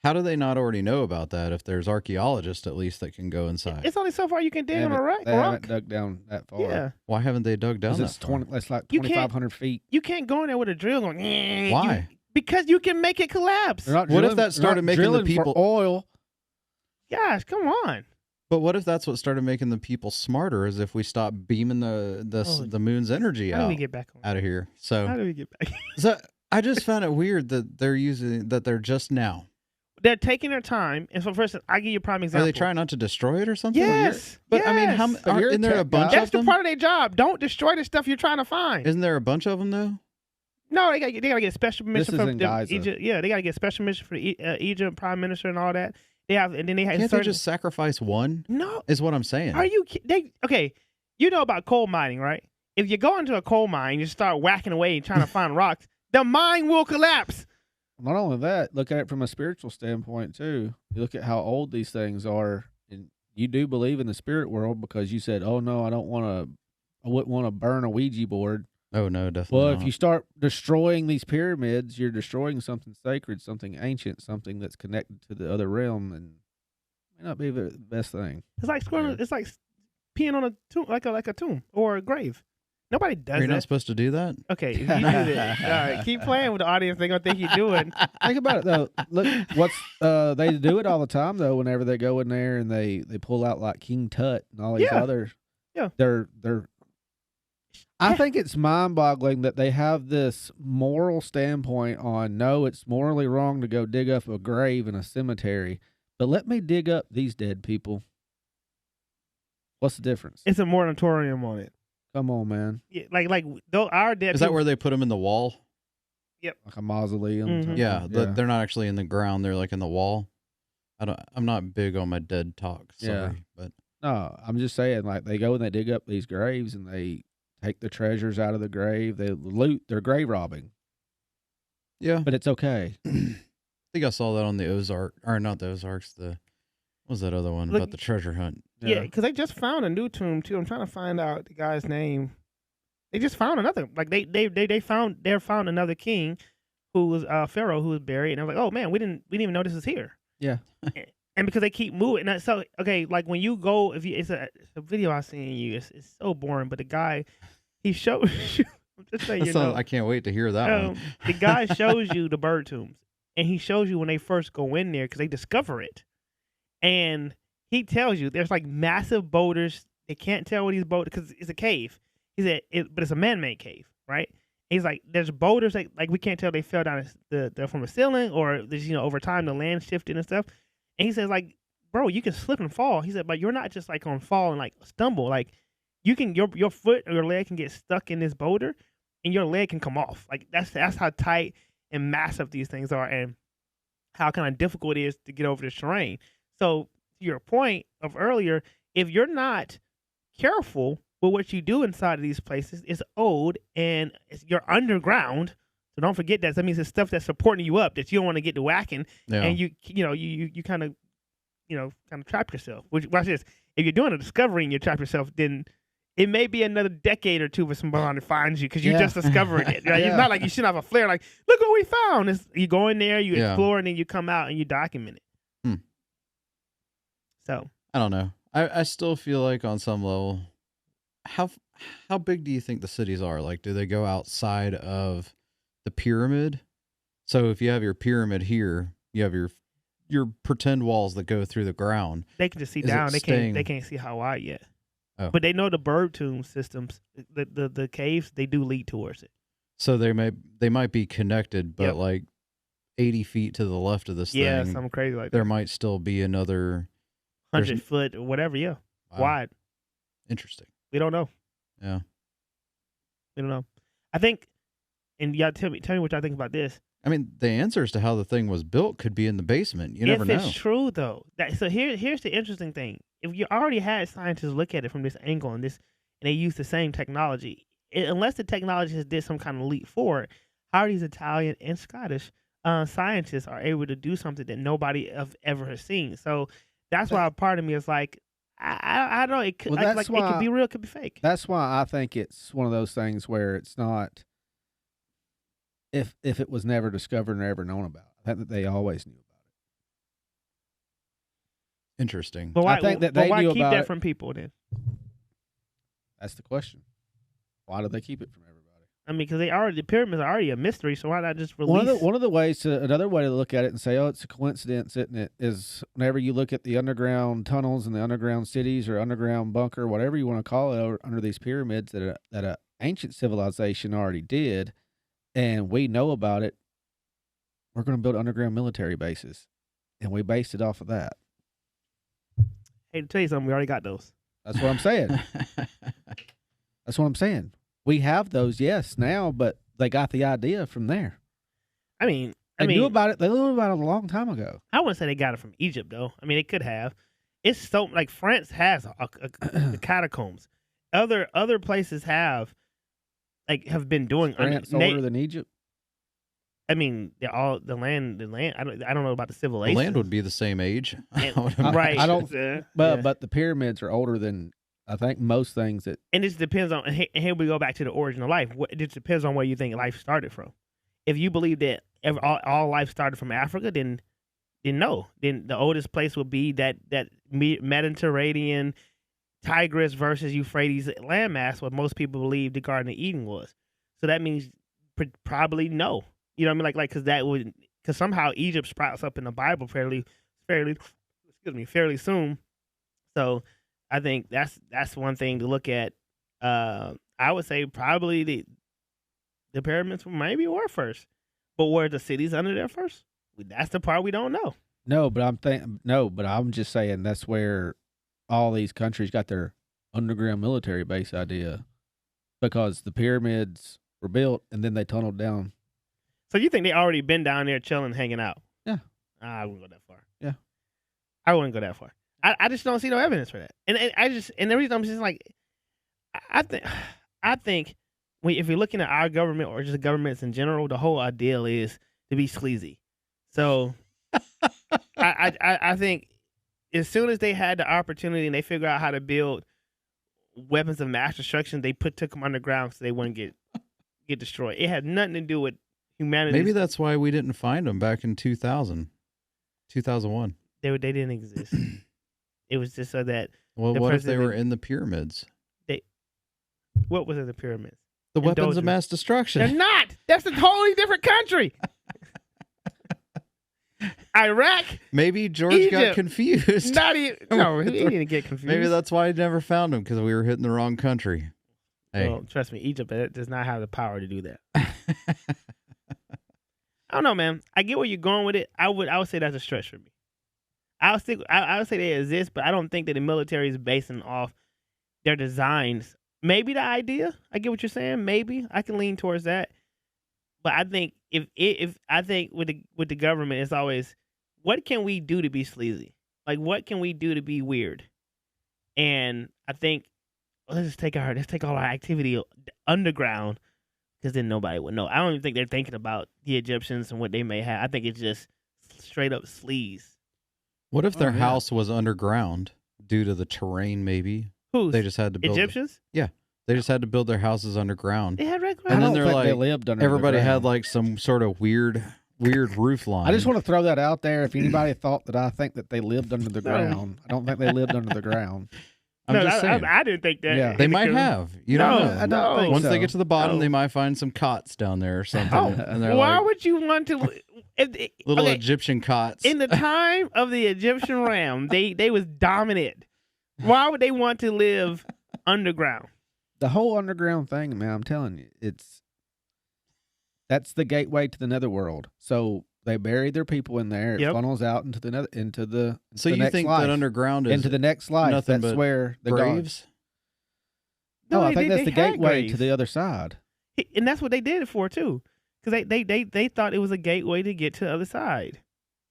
B: How do they not already know about that? If there's archaeologists at least that can go inside,
D: It's only so far you can dig on a rock.
C: They haven't dug down that far.
D: Yeah.
B: why haven't they dug down?
C: 'Cause
B: That
C: it's
B: far?
C: It's like
D: You can't-
C: 2,500 feet.
D: You can't go in there with a drill going.
B: Why?
D: Because you can make it collapse.
C: They're not
B: What if
C: drilling-
B: that
C: they're
B: started
C: not
B: making the
C: drilling for
B: people-
C: oil?
D: Gosh, come on.
B: But what if that's what started making the people smarter? Is if we stop beaming the moon's energy
D: How do
B: out
D: we get back on?
B: out of here?
D: How
B: So,
D: do we get back?
B: I just found it weird that they're just now.
D: They're taking their time. And so, first, I give you a prime example.
B: Are they trying not to destroy it or something?
D: Yes.
B: But I mean,
D: yes.
C: But you're a
B: isn't there a
C: tech
B: bunch
C: guy.
B: of
D: That's the
B: them?
D: part of their job. Don't destroy the stuff you're trying to find.
B: Isn't there a bunch of them though?
D: No, they got to get special permission
C: is
D: from
C: in Gaza.
D: Egypt. Yeah, they got to get special permission for Egypt prime minister and all that. They have, and then they have
B: Can't they
D: certain.
B: just sacrifice one?
D: No,
B: Is what I'm saying.
D: are you? Okay? You know about coal mining, right? If you go into a coal mine, you start whacking away and trying to find rocks, the mine will collapse.
C: Not only that, look at it from a spiritual standpoint too. You look at how old these things are, and you do believe in the spirit world because you said, "Oh no, I wouldn't want to burn a Ouija board."
B: Oh no, definitely.
C: Well,
B: not.
C: if you start destroying these pyramids, you're destroying something sacred, something ancient, something that's connected to the other realm, and may not be the best thing.
D: It's like scrolling. It's like peeing on a tomb, like a tomb or a grave. Nobody does
B: You're
D: that.
B: not supposed to do that.
D: Okay, if you do that, all right, keep playing with the audience. They're gonna think you're doing.
C: Think about it though. Look, they do it all the time though. Whenever they go in there and they pull out like King Tut and all these
D: Yeah.
C: others,
D: Yeah.
C: they're. I think it's mind-boggling that they have this moral standpoint on no, it's morally wrong to go dig up a grave in a cemetery, but let me dig up these dead people. What's the difference?
D: It's a moratorium on it.
C: Come on, man.
D: Yeah, like though our dead.
B: Is that
D: people-
B: where they put them in the wall?
C: Like a mausoleum.
D: Mhm.
C: type
B: Yeah,
C: thing.
B: they're not actually in the ground. They're like in the wall. I'm not big on my dead talk. Sorry,
C: Yeah.
B: but
C: No, I'm just saying, like, they go and they dig up these graves and they take the treasures out of the grave. They loot. They're grave robbing,
B: yeah,
C: but it's okay.
B: I think I saw that on the Ozark, or not the Ozarks. What was that other one
D: Look-
B: about the treasure hunt?
D: Yeah, because they just found a new tomb too. I'm trying to find out the guy's name. They just found another. Like they found another king, who was Pharaoh, who was buried, and I was like, oh man, we didn't even know this was here.
C: Yeah.
D: And because they keep moving, and so okay, like when you go, if you it's a video I seen you, it's so boring. But the guy, he shows you. I'm just saying, you know,
B: I can't wait to hear that one.
D: the guy shows you the bird tombs, and he shows you when they first go in there because they discover it, and he tells you there's like massive boulders. They can't tell what these boulders because it's a cave. He said, but it's a man-made cave, right? He's like, there's boulders like we can't tell they fell down from the ceiling or there's over time the land shifted and stuff. And he says like, bro, you can slip and fall. He said, but you're not just like on fall and like stumble. Like you can your foot or your leg can get stuck in this boulder and your leg can come off. Like that's how tight and massive these things are and how kind of difficult it is to get over this terrain. So to your point of earlier, if you're not careful with what you do inside of these places, it's old and you're underground. So don't forget that. That means it's stuff that's supporting you up that you don't want to get to whacking,
B: Yeah.
D: and you kind of trap yourself. Which watch this. If you're doing a discovery and you trap yourself, then it may be another decade or two for somebody finds you because you
C: Yeah.
D: just discovered it. Right?
C: Yeah.
D: It's not like you should have a flare. Like, look what we found. You go in there, you
B: Yeah.
D: explore, and then you come out and you document it.
B: Hmm.
D: So
B: I don't know. I still feel like on some level, how big do you think the cities are? Like, do they go outside of the pyramid? So if you have your pyramid here, you have your pretend walls that go through the ground.
D: they can just see
B: Is it
D: down. They
B: staying-
D: can't see how wide yet.
B: Oh.
D: But they know the bird tomb systems, the caves, they do lead towards it.
B: So they might be connected, but
D: Yep.
B: like 80 feet to the left of this
D: Yeah,
B: thing,
D: something crazy like
B: there
D: that.
B: might still be another. there's
D: 100 foot or whatever, yeah.
B: Wow.
D: Wide.
B: Interesting.
D: We don't know.
B: Yeah.
D: We don't know. I think, and y'all tell me what y'all think about this.
B: I mean, the answers to how the thing was built could be in the basement. You never
D: If
B: know.
D: it's true though, so here's the interesting thing. If you already had scientists look at it from this angle and they use the same technology, unless the technology has did some kind of leap forward, how are these Italian and Scottish scientists are able to do something that nobody ever has seen. So that's why a part of me is like, I don't know. It could,
C: Well,
D: like,
C: that's
D: it could
C: why-
D: be real, it could be fake.
C: That's why I think it's one of those things where it's not. If it was never discovered or ever known about, I think that they always knew about it.
B: Interesting.
D: But why,
C: I think that
D: but
C: they
D: why
C: knew
D: keep
C: about
D: that
C: it.
D: from people then?
C: That's the question. Why do they keep it from everybody?
D: I mean, because the pyramids are already a mystery, so why not just release?
C: One of the ways to another way to look at it and say, oh, it's a coincidence, isn't it? Is whenever you look at the underground tunnels and the underground cities or underground bunker, whatever you want to call it, under these pyramids that a ancient civilization already did, and we know about it. We're going to build underground military bases, and we based it off of that.
D: Hey, to tell you something, we already got those.
C: That's what I'm saying. That's what I'm saying. We have those, yes, now, but they got the idea from there.
D: I mean,
C: They knew about it. They knew about it a long time ago.
D: I wouldn't say they got it from Egypt, though. I mean, they could have. It's so like France has the catacombs. Other places have been doing.
C: France older than Egypt.
D: I mean, they're all the land. I don't know about the
B: The
D: civilization.
B: land would be the same age.
D: Right.
C: I don't.
D: Yeah.
C: But the pyramids are older than I think most things that.
D: And it depends on. And here we go back to the origin of life. It just depends on where you think life started from. If you believe that all life started from Africa, then no. Then the oldest place would be that Mediterranean Tigris versus Euphrates landmass, what most people believe the Garden of Eden was. So that means probably no. You know what I mean? Because somehow Egypt sprouts up in the Bible fairly soon. So I think that's one thing to look at. I would say probably the pyramids maybe were first, but were the cities under there first? That's the part we don't know.
C: No, but I'm just saying that's where all these countries got their underground military base idea, because the pyramids were built and then they tunneled down.
D: So you think they already been down there chilling, hanging out?
C: Yeah.
D: I wouldn't go that far.
C: Yeah.
D: I wouldn't go that far. I just don't see no evidence for that. And the reason I'm just like, I think if you're looking at our government or just governments in general, the whole ideal is to be sleazy. So I think as soon as they had the opportunity and they figure out how to build weapons of mass destruction, they took them underground so they wouldn't get destroyed. It had nothing to do with humanity.
B: Maybe that's why we didn't find them back in 2001.
D: They didn't exist. It was just so that.
B: Well, what if they were in the pyramids?
D: What was in the pyramids?
B: The weapons of
D: Indulgence.
B: mass destruction.
D: They're not. That's a totally different country. Iraq.
B: Maybe George
D: Egypt.
B: got confused.
D: Not even. No, he didn't get confused.
B: Maybe that's why I never found them, because we were hitting the wrong country. Hey.
D: Well, trust me, Egypt does not have the power to do that. I don't know, man. I get where you're going with it. I would say that's a stretch for me. I would say they exist, but I don't think that the military is basing off their designs. Maybe the idea. I get what you're saying. Maybe I can lean towards that. But I think if I think with the government, it's always, what can we do to be sleazy? Like, what can we do to be weird? And I think let's take all our activity underground, because then nobody would know. I don't even think they're thinking about the Egyptians and what they may have. I think it's just straight up sleaze.
B: What if their house was underground due to the terrain? Maybe they just had to build
D: Egyptians.
B: They just had to build their houses underground.
D: They had red
B: And then
C: I don't
B: they're
C: think
B: like,
C: they lived under
B: everybody
C: the
B: had
C: ground.
B: like some sort of weird roof line.
C: I just want to throw that out there. If anybody thought that I think that they lived under the ground, I don't think they lived under the ground.
B: I'm just saying.
D: I didn't think that.
C: Yeah.
B: They might have. You don't know.
C: I don't think
B: Once
C: so.
B: they get to the bottom,
D: No.
B: they might find some cots down there or something.
D: Oh,
B: and they're
D: why
B: like
D: would you want to?
B: little
D: Okay,
B: Egyptian cots.
D: in the time of the Egyptian realm, they was dominant. Why would they want to live underground?
C: The whole underground thing, man, I'm telling you, that's the gateway to the netherworld. So they bury their people in there. It
D: Yep.
C: funnels out into the
B: So
C: the
B: you
C: next
B: think
C: life.
B: that underground is
C: into the next life?
B: nothing
C: That's
B: but
C: where the
B: graves?
C: No, I
D: they-
C: think that's
D: they
C: the
D: had
C: gateway
D: graves.
C: to the other side.
D: And that's what they did it for too, because they thought it was a gateway to get to the other side.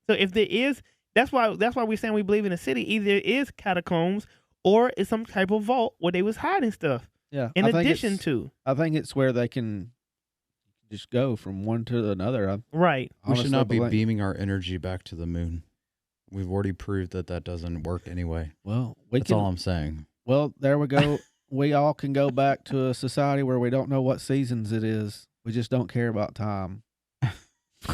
D: So if there is, that's why we're saying we believe in a city. Either it is catacombs or it's some type of vault where they was hiding stuff.
C: Yeah.
D: In
C: I think
D: addition
C: it's-
D: to,
C: I think it's where they can just go from one to another.
D: Right.
B: We should not be
C: believe.
B: beaming our energy back to the moon. We've already proved that doesn't work anyway.
C: Well,
B: That's all I'm saying.
C: Well, there we go. We all can go back to a society where we don't know what seasons it is. We just don't care about time.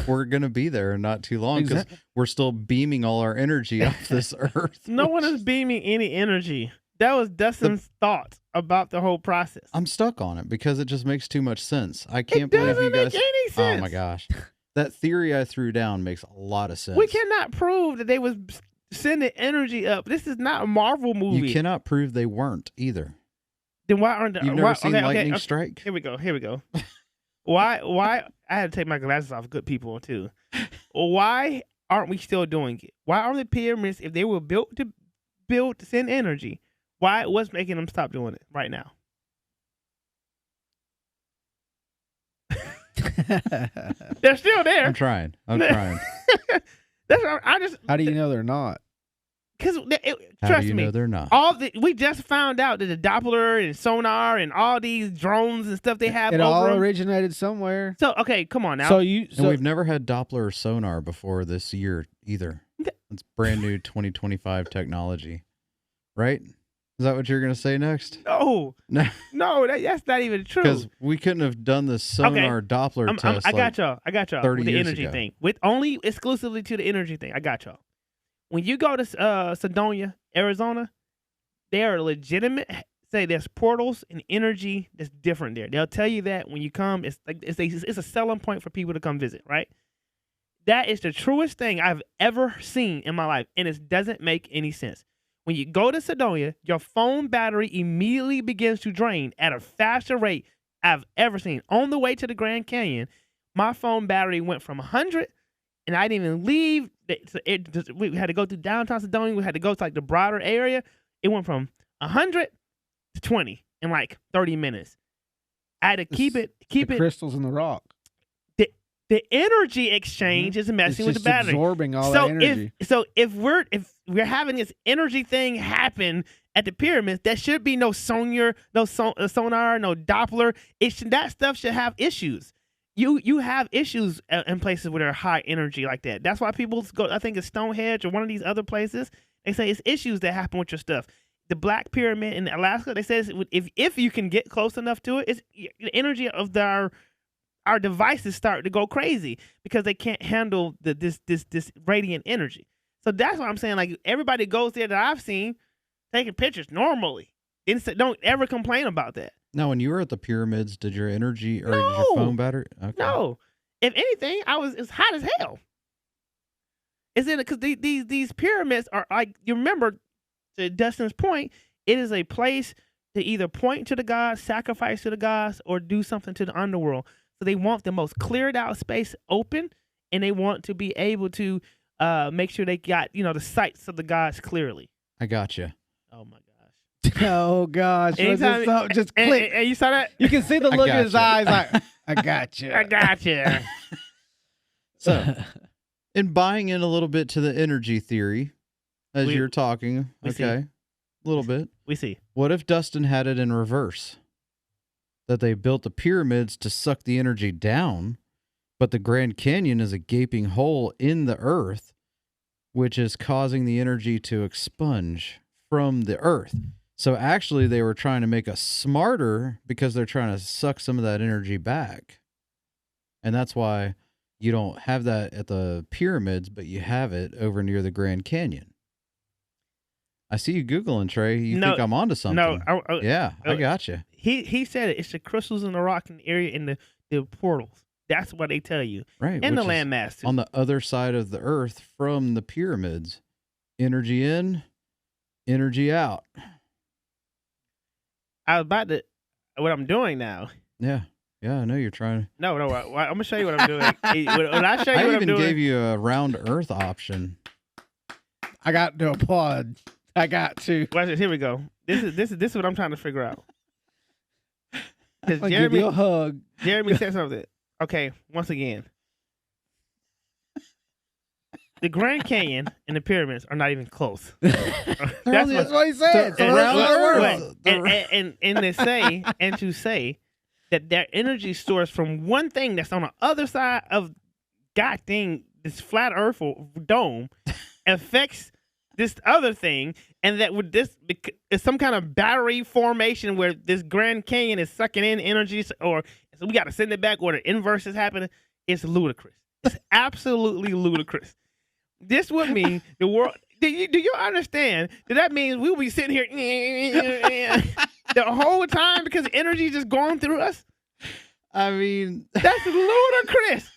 B: We're going to be there in not too long because we're still beaming all our energy off this earth.
D: No one is beaming any energy. That was Dustin's thoughts about the whole process.
B: I'm stuck on it because it just makes too much sense. I can't
D: It
B: believe
D: doesn't
B: you guys.
D: make any sense.
B: Oh my gosh. That theory I threw down makes a lot of sense.
D: We cannot prove that they was sending energy up. This is not a Marvel movie.
B: You cannot prove they weren't either.
D: Then why aren't
B: You've never seen lightning strike?
D: Here we go. Why I had to take my glasses off, good people too. Why aren't we still doing it? Why aren't the pyramids, if they were built to send energy, what's making them stop doing it right now? They're still there.
B: I'm trying.
D: That's what I just.
C: How do you know they're not?
D: Because
B: How
D: trust
B: do you
D: me,
B: know they're not?
D: we just found out that the Doppler and sonar and all these drones and stuff they have
C: It
D: over
C: all
D: them.
C: originated somewhere.
D: So okay, come on now.
B: And we've never had Doppler or sonar before this year either. It's brand new 2025 technology, right? Is that what you're going to say next?
D: no, that's not even true.
B: Because we couldn't have done the sonar Doppler test.
D: I got y'all
B: 30
D: with the
B: years
D: energy
B: ago.
D: thing. With only exclusively to the energy thing. I got y'all. When you go to Sedona, Arizona, they are legitimate. Say there's portals and energy that's different there. They'll tell you that when you come. It's like it's a selling point for people to come visit. Right? That is the truest thing I've ever seen in my life, and it doesn't make any sense. When you go to Sedona, your phone battery immediately begins to drain at a faster rate I've ever seen. On the way to the Grand Canyon, my phone battery went from 100, and I didn't even leave. We had to go through downtown Sedona. We had to go to like the broader area. It went from 100 to 20 in like 30 minutes. I had to keep it.
C: Crystals in the rock.
D: The energy exchange is messing with the battery,
C: absorbing all that energy.
D: If we're having this energy thing happen at the pyramids, there should be no sonar, no Doppler. That stuff should have issues. You have issues in places where there are high energy like that. That's why people go. I think it's Stonehenge or one of these other places. They say it's issues that happen with your stuff. The Black Pyramid in Alaska, they say if you can get close enough to it, it's the energy of our devices start to go crazy because they can't handle this radiant energy. So that's what I'm saying. Like everybody goes there that I've seen taking pictures normally. Don't ever complain about that.
B: Now, when you were at the pyramids, did your energy or
D: No.
B: did your phone battery? Okay.
D: No, if anything, it's hot as hell. Is it because these pyramids are like, you remember to Dustin's point, it is a place to either point to the gods, sacrifice to the gods, or do something to the underworld. So they want the most cleared out space open, and they want to be able to make sure they got the sights of the gods clearly.
B: I got you.
D: Oh my gosh!
C: Oh gosh! Just click.
D: And you saw that?
C: You can see the look in his eyes. Like, I got you.
D: I got you.
B: So, in buying in a little bit to the energy theory, as you're talking, a little bit.
D: We see.
B: What if Dustin had it in reverse? That they built the pyramids to suck the energy down, but the Grand Canyon is a gaping hole in the earth, which is causing the energy to expunge from the earth. So actually they were trying to make us smarter because they're trying to suck some of that energy back. And that's why you don't have that at the pyramids, but you have it over near the Grand Canyon. I see you Googling, Trey. You think I'm onto something.
D: No.
B: I got you.
D: He said it. It's the crystals in the rock in the area in the portals. That's what they tell you.
B: Right.
D: And the landmass too.
B: On the other side of the earth from the pyramids. Energy in, energy out.
D: I was about to, what I'm doing now.
B: Yeah. Yeah, I know you're trying.
D: No, I'm going to show you what I'm doing. When I show you
B: I
D: what I'm
B: even
D: doing.
B: gave you a round earth option.
C: I got to applaud. I got to.
D: Watch this. Here we go. This is what I'm trying to figure out.
C: I'll give you a hug.
D: Jeremy said something. Okay, once again. The Grand Canyon and the pyramids are not even close.
C: That's what he said.
B: Around the earth.
D: And they say, and to say that their energy source from one thing that's on the other side of God dang this flat Earth or dome affects this other thing, and that with this is some kind of battery formation where this Grand Canyon is sucking in energy, or so we got to send it back, or the inverse is happening. It's ludicrous. It's absolutely ludicrous. This would mean the world. Do you understand that means we'll be sitting here the whole time because energy just going through us?
B: I mean,
D: that's ludicrous.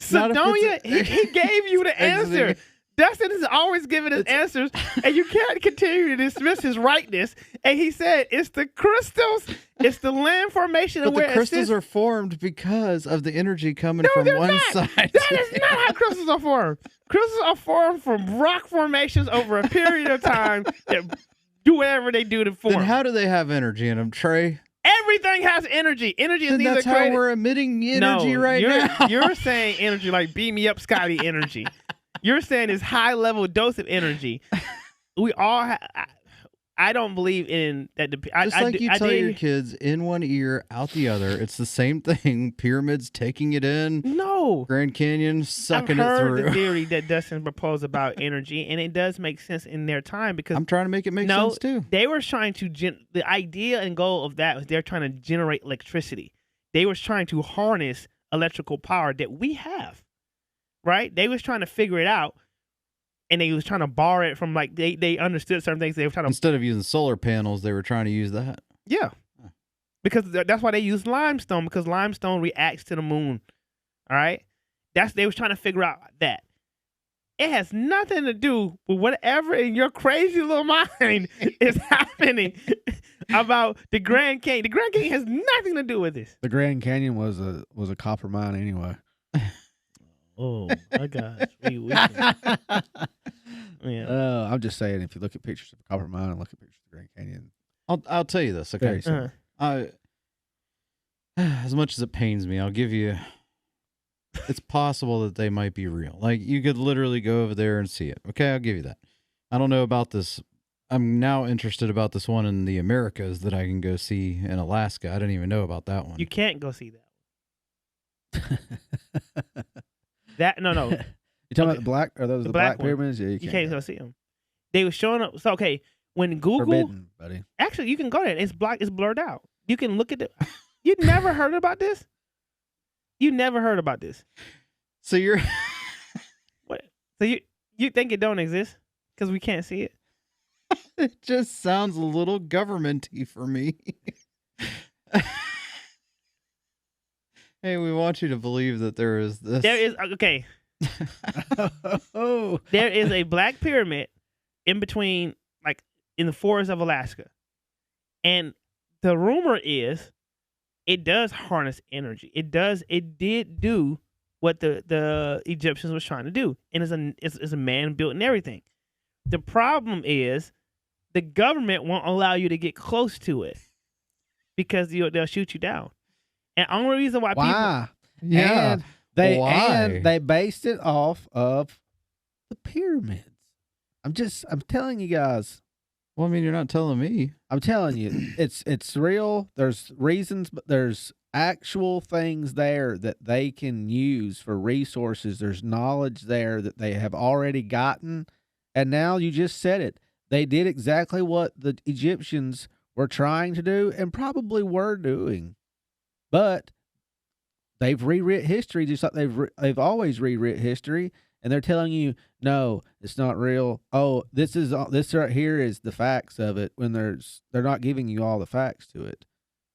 D: Sidonia, he gave you the answer. Dustin is always giving us answers, and you can't continue to dismiss his rightness. And he said, it's the crystals, it's the land formation.
B: But
D: where
B: the crystals are formed because of the energy coming from one
D: not.
B: side.
D: That is not how crystals are formed. Crystals are formed from rock formations over a period of time that do whatever they do to form.
B: Then how do they have energy in them, Trey?
D: Everything has energy. Energy is
B: Then
D: neither
B: that's
D: created.
B: how we're emitting energy now.
D: You're saying energy like beam me up, Scotty energy. You're saying this high level dose of energy. We all. I don't believe in that.
B: Just like you tell your kids, in one ear, out the other. It's the same thing. Pyramids taking it in.
D: No.
B: Grand Canyon sucking it through.
D: I've heard the theory that Dustin proposed about energy, and it does make sense in their time because
B: I'm trying to make it make sense too.
D: They were trying to the idea and goal of that was they're trying to generate electricity. They were trying to harness electrical power that we have. Right? They was trying to figure it out, and they was trying to borrow it from like they understood certain things. They were trying to
B: instead of using solar panels, they were trying to use that.
D: Yeah, because that's why they use limestone because limestone reacts to the moon. All right, they was trying to figure out that. It has nothing to do with whatever in your crazy little mind is happening about the Grand Canyon. The Grand Canyon has nothing to do with this.
C: The Grand Canyon was a copper mine anyway.
D: Oh my gosh! Yeah.
C: I'm just saying, if you look at pictures of a copper mine and look at pictures of the Grand Canyon,
B: I'll tell you this, okay? As much as it pains me, I'll give you. It's possible that they might be real. Like you could literally go over there and see it. Okay, I'll give you that. I don't know about this. I'm now interested about this one in the Americas that I can go see in Alaska. I didn't even know about that one.
D: You can't go see that. No.
C: You talking about the black? Are those the black
D: one.
C: pyramids? Yeah,
D: you can't go see them. They were showing up. So okay, when Google,
C: forbidden, buddy.
D: Actually, you can go there. It's black. It's blurred out. You can look at it. You never heard about this? You never heard about this?
B: So you're
D: what? So you think it don't exist because we can't see it?
B: It just sounds a little government-y for me. Hey, we want you to believe that there is this.
D: There is okay.
C: Oh,
D: there is a black pyramid in between, like in the forest of Alaska, and the rumor is it does harness energy. It did do what the Egyptians was trying to do, and it's a man built and everything. The problem is the government won't allow you to get close to it because they'll shoot you down. And the only reason why people
C: and they based it off of the pyramids. I'm telling you guys.
B: Well, I mean, you're not telling me.
C: I'm telling you, it's real. There's reasons, but there's actual things there that they can use for resources. There's knowledge there that they have already gotten. And now you just said it. They did exactly what the Egyptians were trying to do and probably were doing. But they've rewrit history just like they've always rewrit history, and they're telling you, no, it's not real. Oh, this right here is the facts of it. When they're not giving you all the facts to it.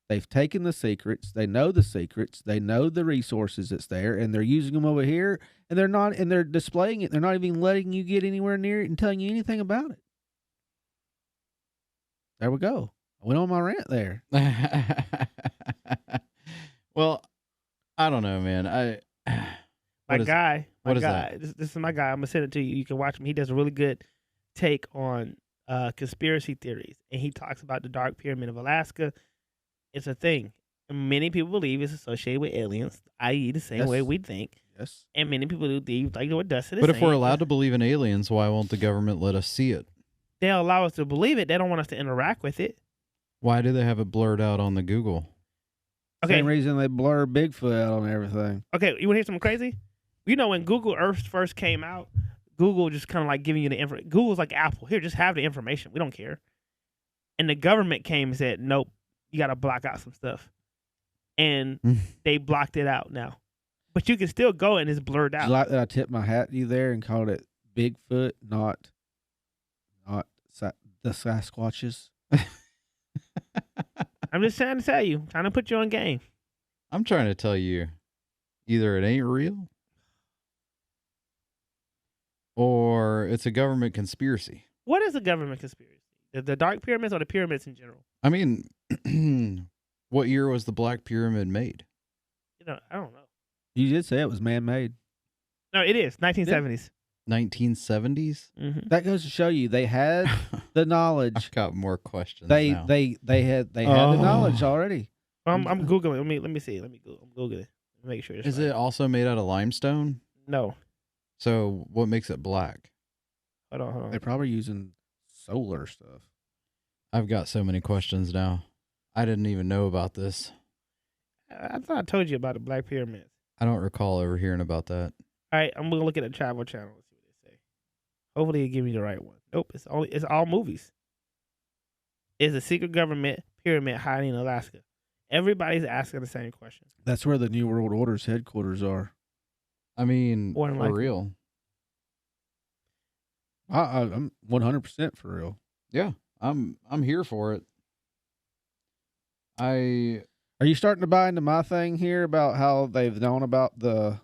C: They've taken the secrets. They know the secrets. They know the resources that's there, and they're using them over here. And they're displaying it. They're not even letting you get anywhere near it and telling you anything about it. There we go. I went on my rant there.
B: Well, I don't know, man.
D: My guy.
B: That?
D: This is my guy. I'm gonna send it to you. You can watch him. He does a really good take on conspiracy theories, and he talks about the Dark Pyramid of Alaska. It's a thing. And many people believe it's associated with aliens, i.e., the same way we think.
C: Yes.
D: And many people do believe, like what Dustin is
B: But
D: saying.
B: if we're allowed to believe in aliens, why won't the government let us see it?
D: They'll allow us to believe it. They don't want us to interact with it.
B: Why do they have it blurred out on the Google?
D: Okay.
C: Same reason they blur Bigfoot out on everything.
D: Okay, you want to hear something crazy? You know, when Google Earth first came out, Google just kind of like giving you the info. Google's like Apple. Here, just have the information. We don't care. And the government came and said, nope, you got to block out some stuff. And they blocked it out now. But you can still go and it's blurred out.
C: You like that I tipped my hat to you there and called it Bigfoot, not the Sasquatches?
D: I'm just trying to tell you, trying to put you on game.
B: I'm trying to tell you, either it ain't real or it's a government conspiracy.
D: What is a government conspiracy? The Dark Pyramids or the pyramids in general?
B: I mean, what year was the Black Pyramid made?
D: You know, I don't know.
C: You did say it was man-made.
D: No, it is 1970s.
B: 1970s?
D: Mm-hmm.
C: That goes to show you they had the knowledge.
B: I've got more questions
C: They
B: now.
C: had the knowledge already.
D: I'm googling. Let me see. I'm googling. Make sure.
B: Is it also made out of limestone?
D: No.
B: So what makes it black?
D: Hold on.
C: They're probably using solar stuff.
B: I've got so many questions now. I didn't even know about this.
D: I thought I told you about the Black Pyramids.
B: I don't recall ever hearing about that.
D: All right, I'm gonna look at the Travel Channel and see what they say. Hopefully, it give me the right one. Nope, it's all movies. Is a secret government pyramid hiding in Alaska? Everybody's asking the same question.
C: That's where the New World Order's headquarters are.
B: I mean,
D: More than
B: for
D: likely.
B: real.
C: I'm 100% for real.
B: Yeah, I'm here for it.
C: Are you starting to buy into my thing here about how they've known about the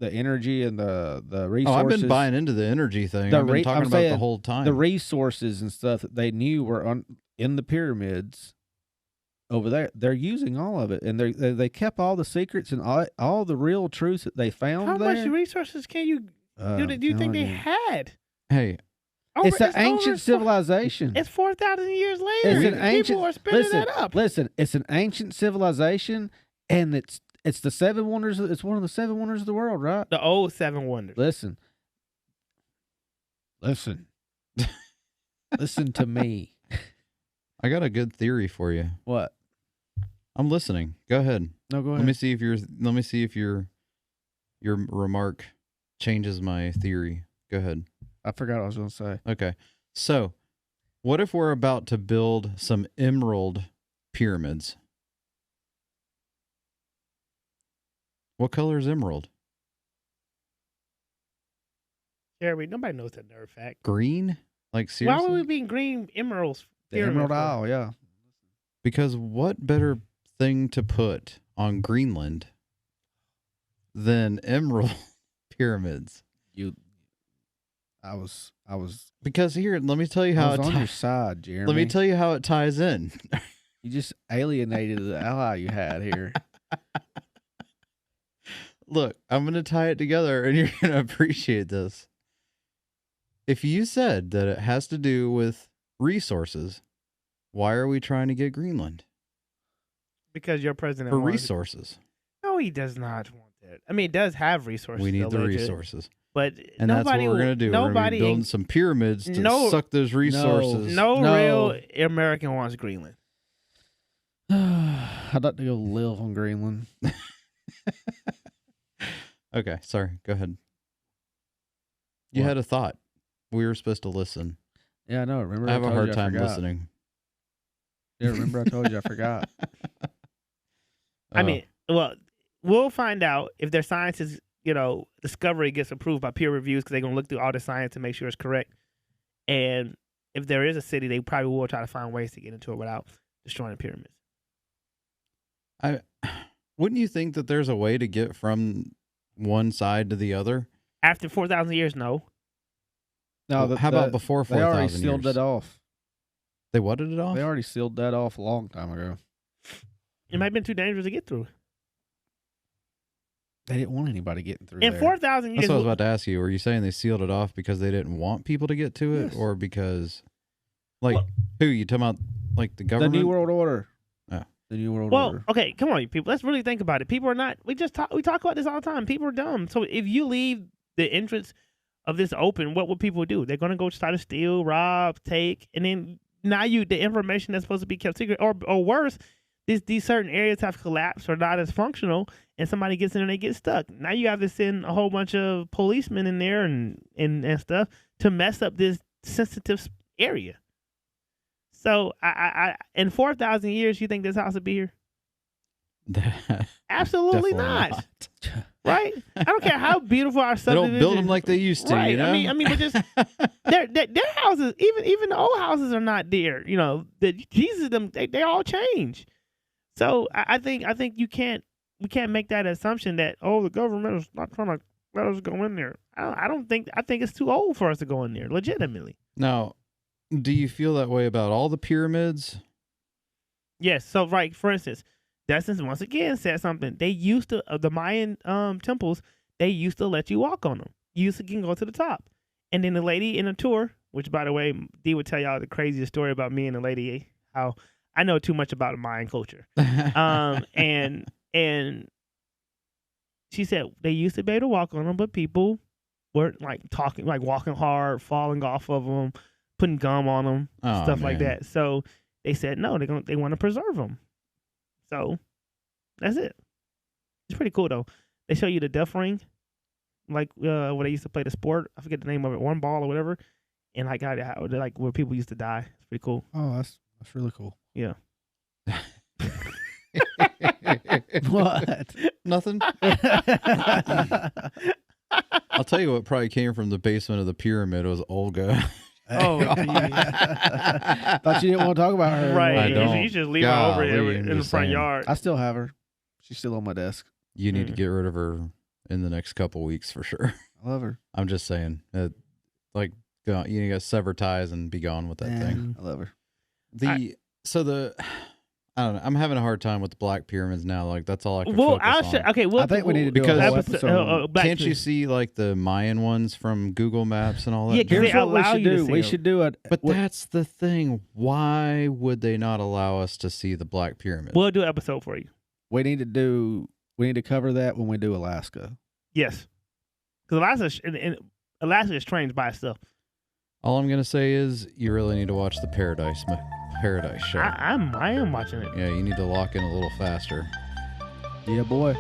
C: energy and the resources?
B: I've been buying into the energy thing.
C: The
B: I've been talking
C: I'm
B: about it the
C: saying
B: whole time.
C: the resources and stuff that they knew were in the pyramids over there. They're using all of it, and they kept all the secrets and all the real truths that they found
D: How
C: there.
D: much resources can you do you think they had?
B: Hey,
C: It's an ancient civilization.
D: It's 4,000 years later.
C: It's an ancient.
D: People are spinning
C: Listen,
D: that up.
C: listen. It's an ancient civilization, and it's the seven wonders. It's one of the seven wonders of the world, right?
D: The old Seven Wonders.
C: Listen to me.
B: I got a good theory for you.
C: What?
B: I'm listening. Go ahead.
C: No, go ahead.
B: Let me see if your remark changes my theory. Go ahead.
C: I forgot what I was going to say.
B: Okay. So, what if we're about to build some emerald pyramids? What color is emerald?
D: Jeremy, nobody knows that nerd fact.
B: Green? Like seriously?
D: Why would we be in green emeralds?
C: The Emerald Isle, yeah.
B: Because what better thing to put on Greenland than emerald pyramids?
C: I was
B: Because here, let me tell you how
C: on your side, Jeremy.
B: let me tell you how it ties in.
C: You just alienated the ally you had here.
B: Look, I'm going to tie it together and you're going to appreciate this. If you said that it has to do with resources, why are we trying to get Greenland?
D: Because your president
B: For
D: wants it.
B: resources.
D: No, he does not want that. I mean, it does have resources.
B: We need the
D: alleged,
B: resources.
D: But
B: And that's what
D: nobody
B: we're going to do. We're going to
D: Nobody,
B: be building some pyramids to suck those resources.
D: no
C: No.
D: real American wants Greenland.
C: I'd like to go live on Greenland.
B: Okay, sorry. Go ahead. You
C: What?
B: had a thought. We were supposed to listen.
C: Yeah, I know. Remember,
B: I have a
C: told
B: hard
C: you I
B: time
C: forgot.
B: listening.
C: Yeah, remember I told you I forgot.
D: I mean, well, we'll find out if their science is, discovery gets approved by peer reviews because they're going to look through all the science and make sure it's correct. And if there is a city, they probably will try to find ways to get into it without destroying the pyramids.
B: Wouldn't you think that there's a way to get from one side to the other?
D: After 4,000 years, no.
C: No,
B: How about before
C: they already
B: 4,000
C: sealed
B: years?
C: that off.
B: They whatted it off?
C: They already sealed that off a long time ago.
D: It might have been too dangerous to get through.
C: They didn't want anybody getting through
D: In
C: there.
D: 4,000 years,
B: That's what I was about to ask you. Were you saying they sealed it off because they didn't want people to get to it?
C: Yes.
B: Or because, like,
D: Well-
B: who? You talking about, like, the
C: The
B: government?
C: New World Order.
B: Oh.
C: The New World
D: well,
C: Order.
D: okay, come on, you people. Let's really think about it. People are not. We talk about this all the time. People are dumb. So if you leave the entrance of this open, what would people do? They're going to go try to steal, rob, take, and then now the information that's supposed to be kept secret, or worse, these certain areas have collapsed or not as functional, and somebody gets in and they get stuck. Now you have to send a whole bunch of policemen in there and stuff to mess up this sensitive area. So I in 4,000 years, you think this house would be here? Absolutely not. Right? I don't care how beautiful our
B: They
D: subdivision.
B: don't build them like they used to.
D: Right.
B: You know?
D: I mean, but just their houses, even the old houses are not there. You know, Jesus, they all change. So I think we can't make that assumption that the government is not trying to let us go in there. I think it's too old for us to go in there. Legitimately.
B: Now, do you feel that way about all the pyramids?
D: Yes. So right, for instance, Dustin once again said something. They used to the Mayan temples. They used to let you walk on them. You used to can go to the top, and then the lady in a tour, which by the way, Dee would tell y'all the craziest story about me and the lady. How I know too much about Mayan culture. And she said they used to be able to walk on them, but people weren't like talking, like walking hard, falling off of them, putting gum on them, stuff like that. So they said no, they want to preserve them. So that's it. It's pretty cool though. They show you the death ring, like where they used to play the sport. I forget the name of it, one ball or whatever, and like how like where people used to die. It's pretty cool.
C: Oh, that's really cool.
D: Yeah.
C: What?
B: Nothing. I'll tell you what probably came from the basement of the pyramid was Olga.
D: Oh,
C: thought you didn't want to talk about her.
D: Right.
B: I don't.
D: You just leave her over
B: Golly,
D: in
B: I'm
D: the
B: just
D: front
B: saying.
D: yard.
C: I still have her. She's still on my desk.
B: You need to get rid of her in the next couple weeks for sure.
C: I love her.
B: I'm just saying, you got to sever ties and be gone with that thing.
C: I love her.
B: I don't know. I'm having a hard time with the Black Pyramids now. Like that's all I can
D: Well,
B: focus on.
D: okay.
C: I think we need to do
B: because
C: a whole episode.
D: Black
B: Can't you
D: Pyramids.
B: see like the Mayan ones from Google Maps and all that?
D: Yeah, 'cause
B: junk?
C: Here's
D: they
C: what we
D: allow
C: should
D: you to
C: do.
D: see
C: We
D: them.
C: should do it.
B: But that's the thing. Why would they not allow us to see the Black Pyramids?
D: We'll do an episode for you.
C: We need to cover that when we do Alaska.
D: Yes, because Alaska is strange by itself.
B: All I'm gonna say is you really need to watch the Paradise Show.
D: I am watching it.
B: Yeah, you need to lock in a little faster.
C: Yeah, boy.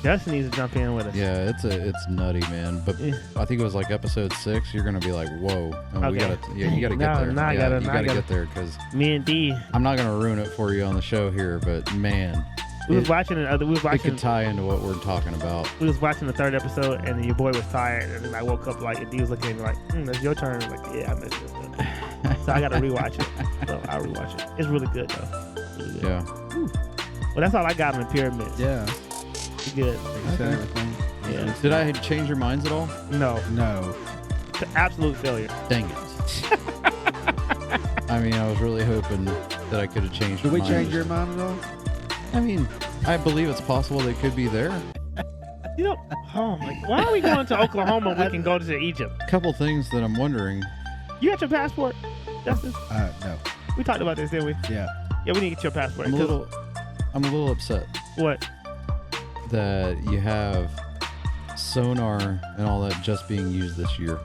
D: Dustin needs to jump in with us.
B: Yeah, it's nutty, man. But
D: Yeah.
B: I think it was like episode 6. You're gonna be like, whoa. And
D: Okay.
B: you gotta get there.
D: Now I
B: Yeah,
D: gotta-
B: you
D: now I
B: gotta
D: gotta-
B: get there because
D: Me and D,
B: I'm not gonna ruin it for you on the show here. But man,
D: we was watching it. We was
B: it
D: watching.
B: could tie into what we're talking about.
D: We was watching the third episode, and your boy was tired, and then I woke up like, and D was looking at me like, "It's your turn." I'm like, yeah, I missed it. So I got to rewatch it. So I'll rewatch it. It's really good though. Really good.
B: Yeah.
D: Well, that's all I got on the pyramids.
C: Yeah.
D: It's good.
C: You said everything.
D: Yeah.
B: Did I change your minds at all?
D: No,
C: No.
D: it's an absolute failure.
B: Dang it. I mean, I was really hoping that I could have changed.
C: Did we
B: mine.
C: change your mind at all?
B: I mean, I believe it's possible they could be there.
D: You know, why are we going to Oklahoma? We can go to Egypt.
B: A couple things that I'm wondering.
D: You got your passport, Justin?
C: No.
D: We talked about this, didn't we?
C: Yeah.
D: Yeah, we need to get your passport.
B: I'm a
D: 'cause-
B: little upset
D: What?
B: that you have sonar and all that just being used this year.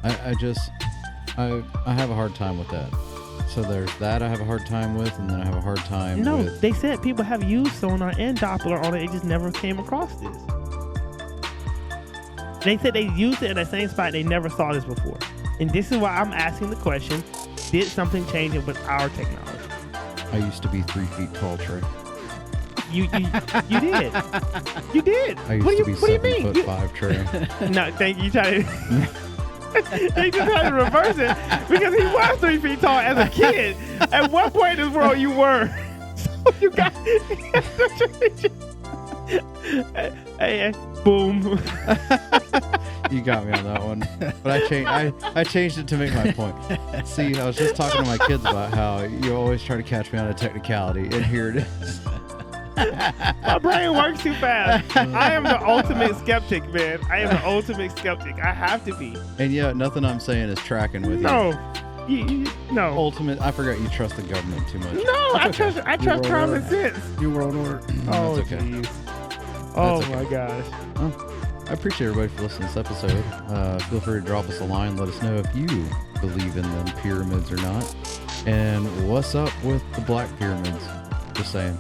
B: I have a hard time with that. So there's that I have a hard time with, and then I have a hard time
D: No,
B: with.
D: they said people have used sonar and Doppler on it. They just never came across this. They said they used it in the same spot. They never saw this before. And this is why I'm asking the question, did something change with our technology?
B: I used to be 3 feet tall, Trey.
D: You did. You did.
B: I used
D: What do
B: to be
D: you
B: 7'5",
D: mean?
B: Trey.
D: No, thank you. You try to... He just tried to reverse it because he was 3 feet tall as a kid. At one point in this world, you were. So you got. Hey, boom.
B: You got me on that one. But I changed it to make my point. See, I was just talking to my kids about how you always try to catch me on a technicality, and here it is.
D: My brain works too fast. I am the ultimate skeptic, man. I am the ultimate skeptic. I have to be.
B: And yeah, nothing I'm saying is tracking with you.
D: No. No.
B: Ultimate, I forgot you trust the government too much.
D: No, I trust
C: New
D: common
C: world
D: sense.
C: New World Order.
D: Oh,
B: That's okay.
D: jeez. Oh,
B: okay.
D: my gosh.
B: I appreciate everybody for listening to this episode. Feel free to drop us a line. Let us know if you believe in them pyramids or not. And what's up with the Black Pyramids? Just saying.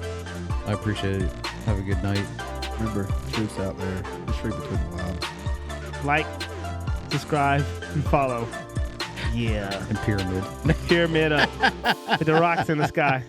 B: I appreciate it. Have a good night.
C: Remember, truth's out there. Just read between the lines.
D: Like, subscribe, and follow. Yeah.
B: And pyramid.
D: Pyramid up with the rocks in the sky.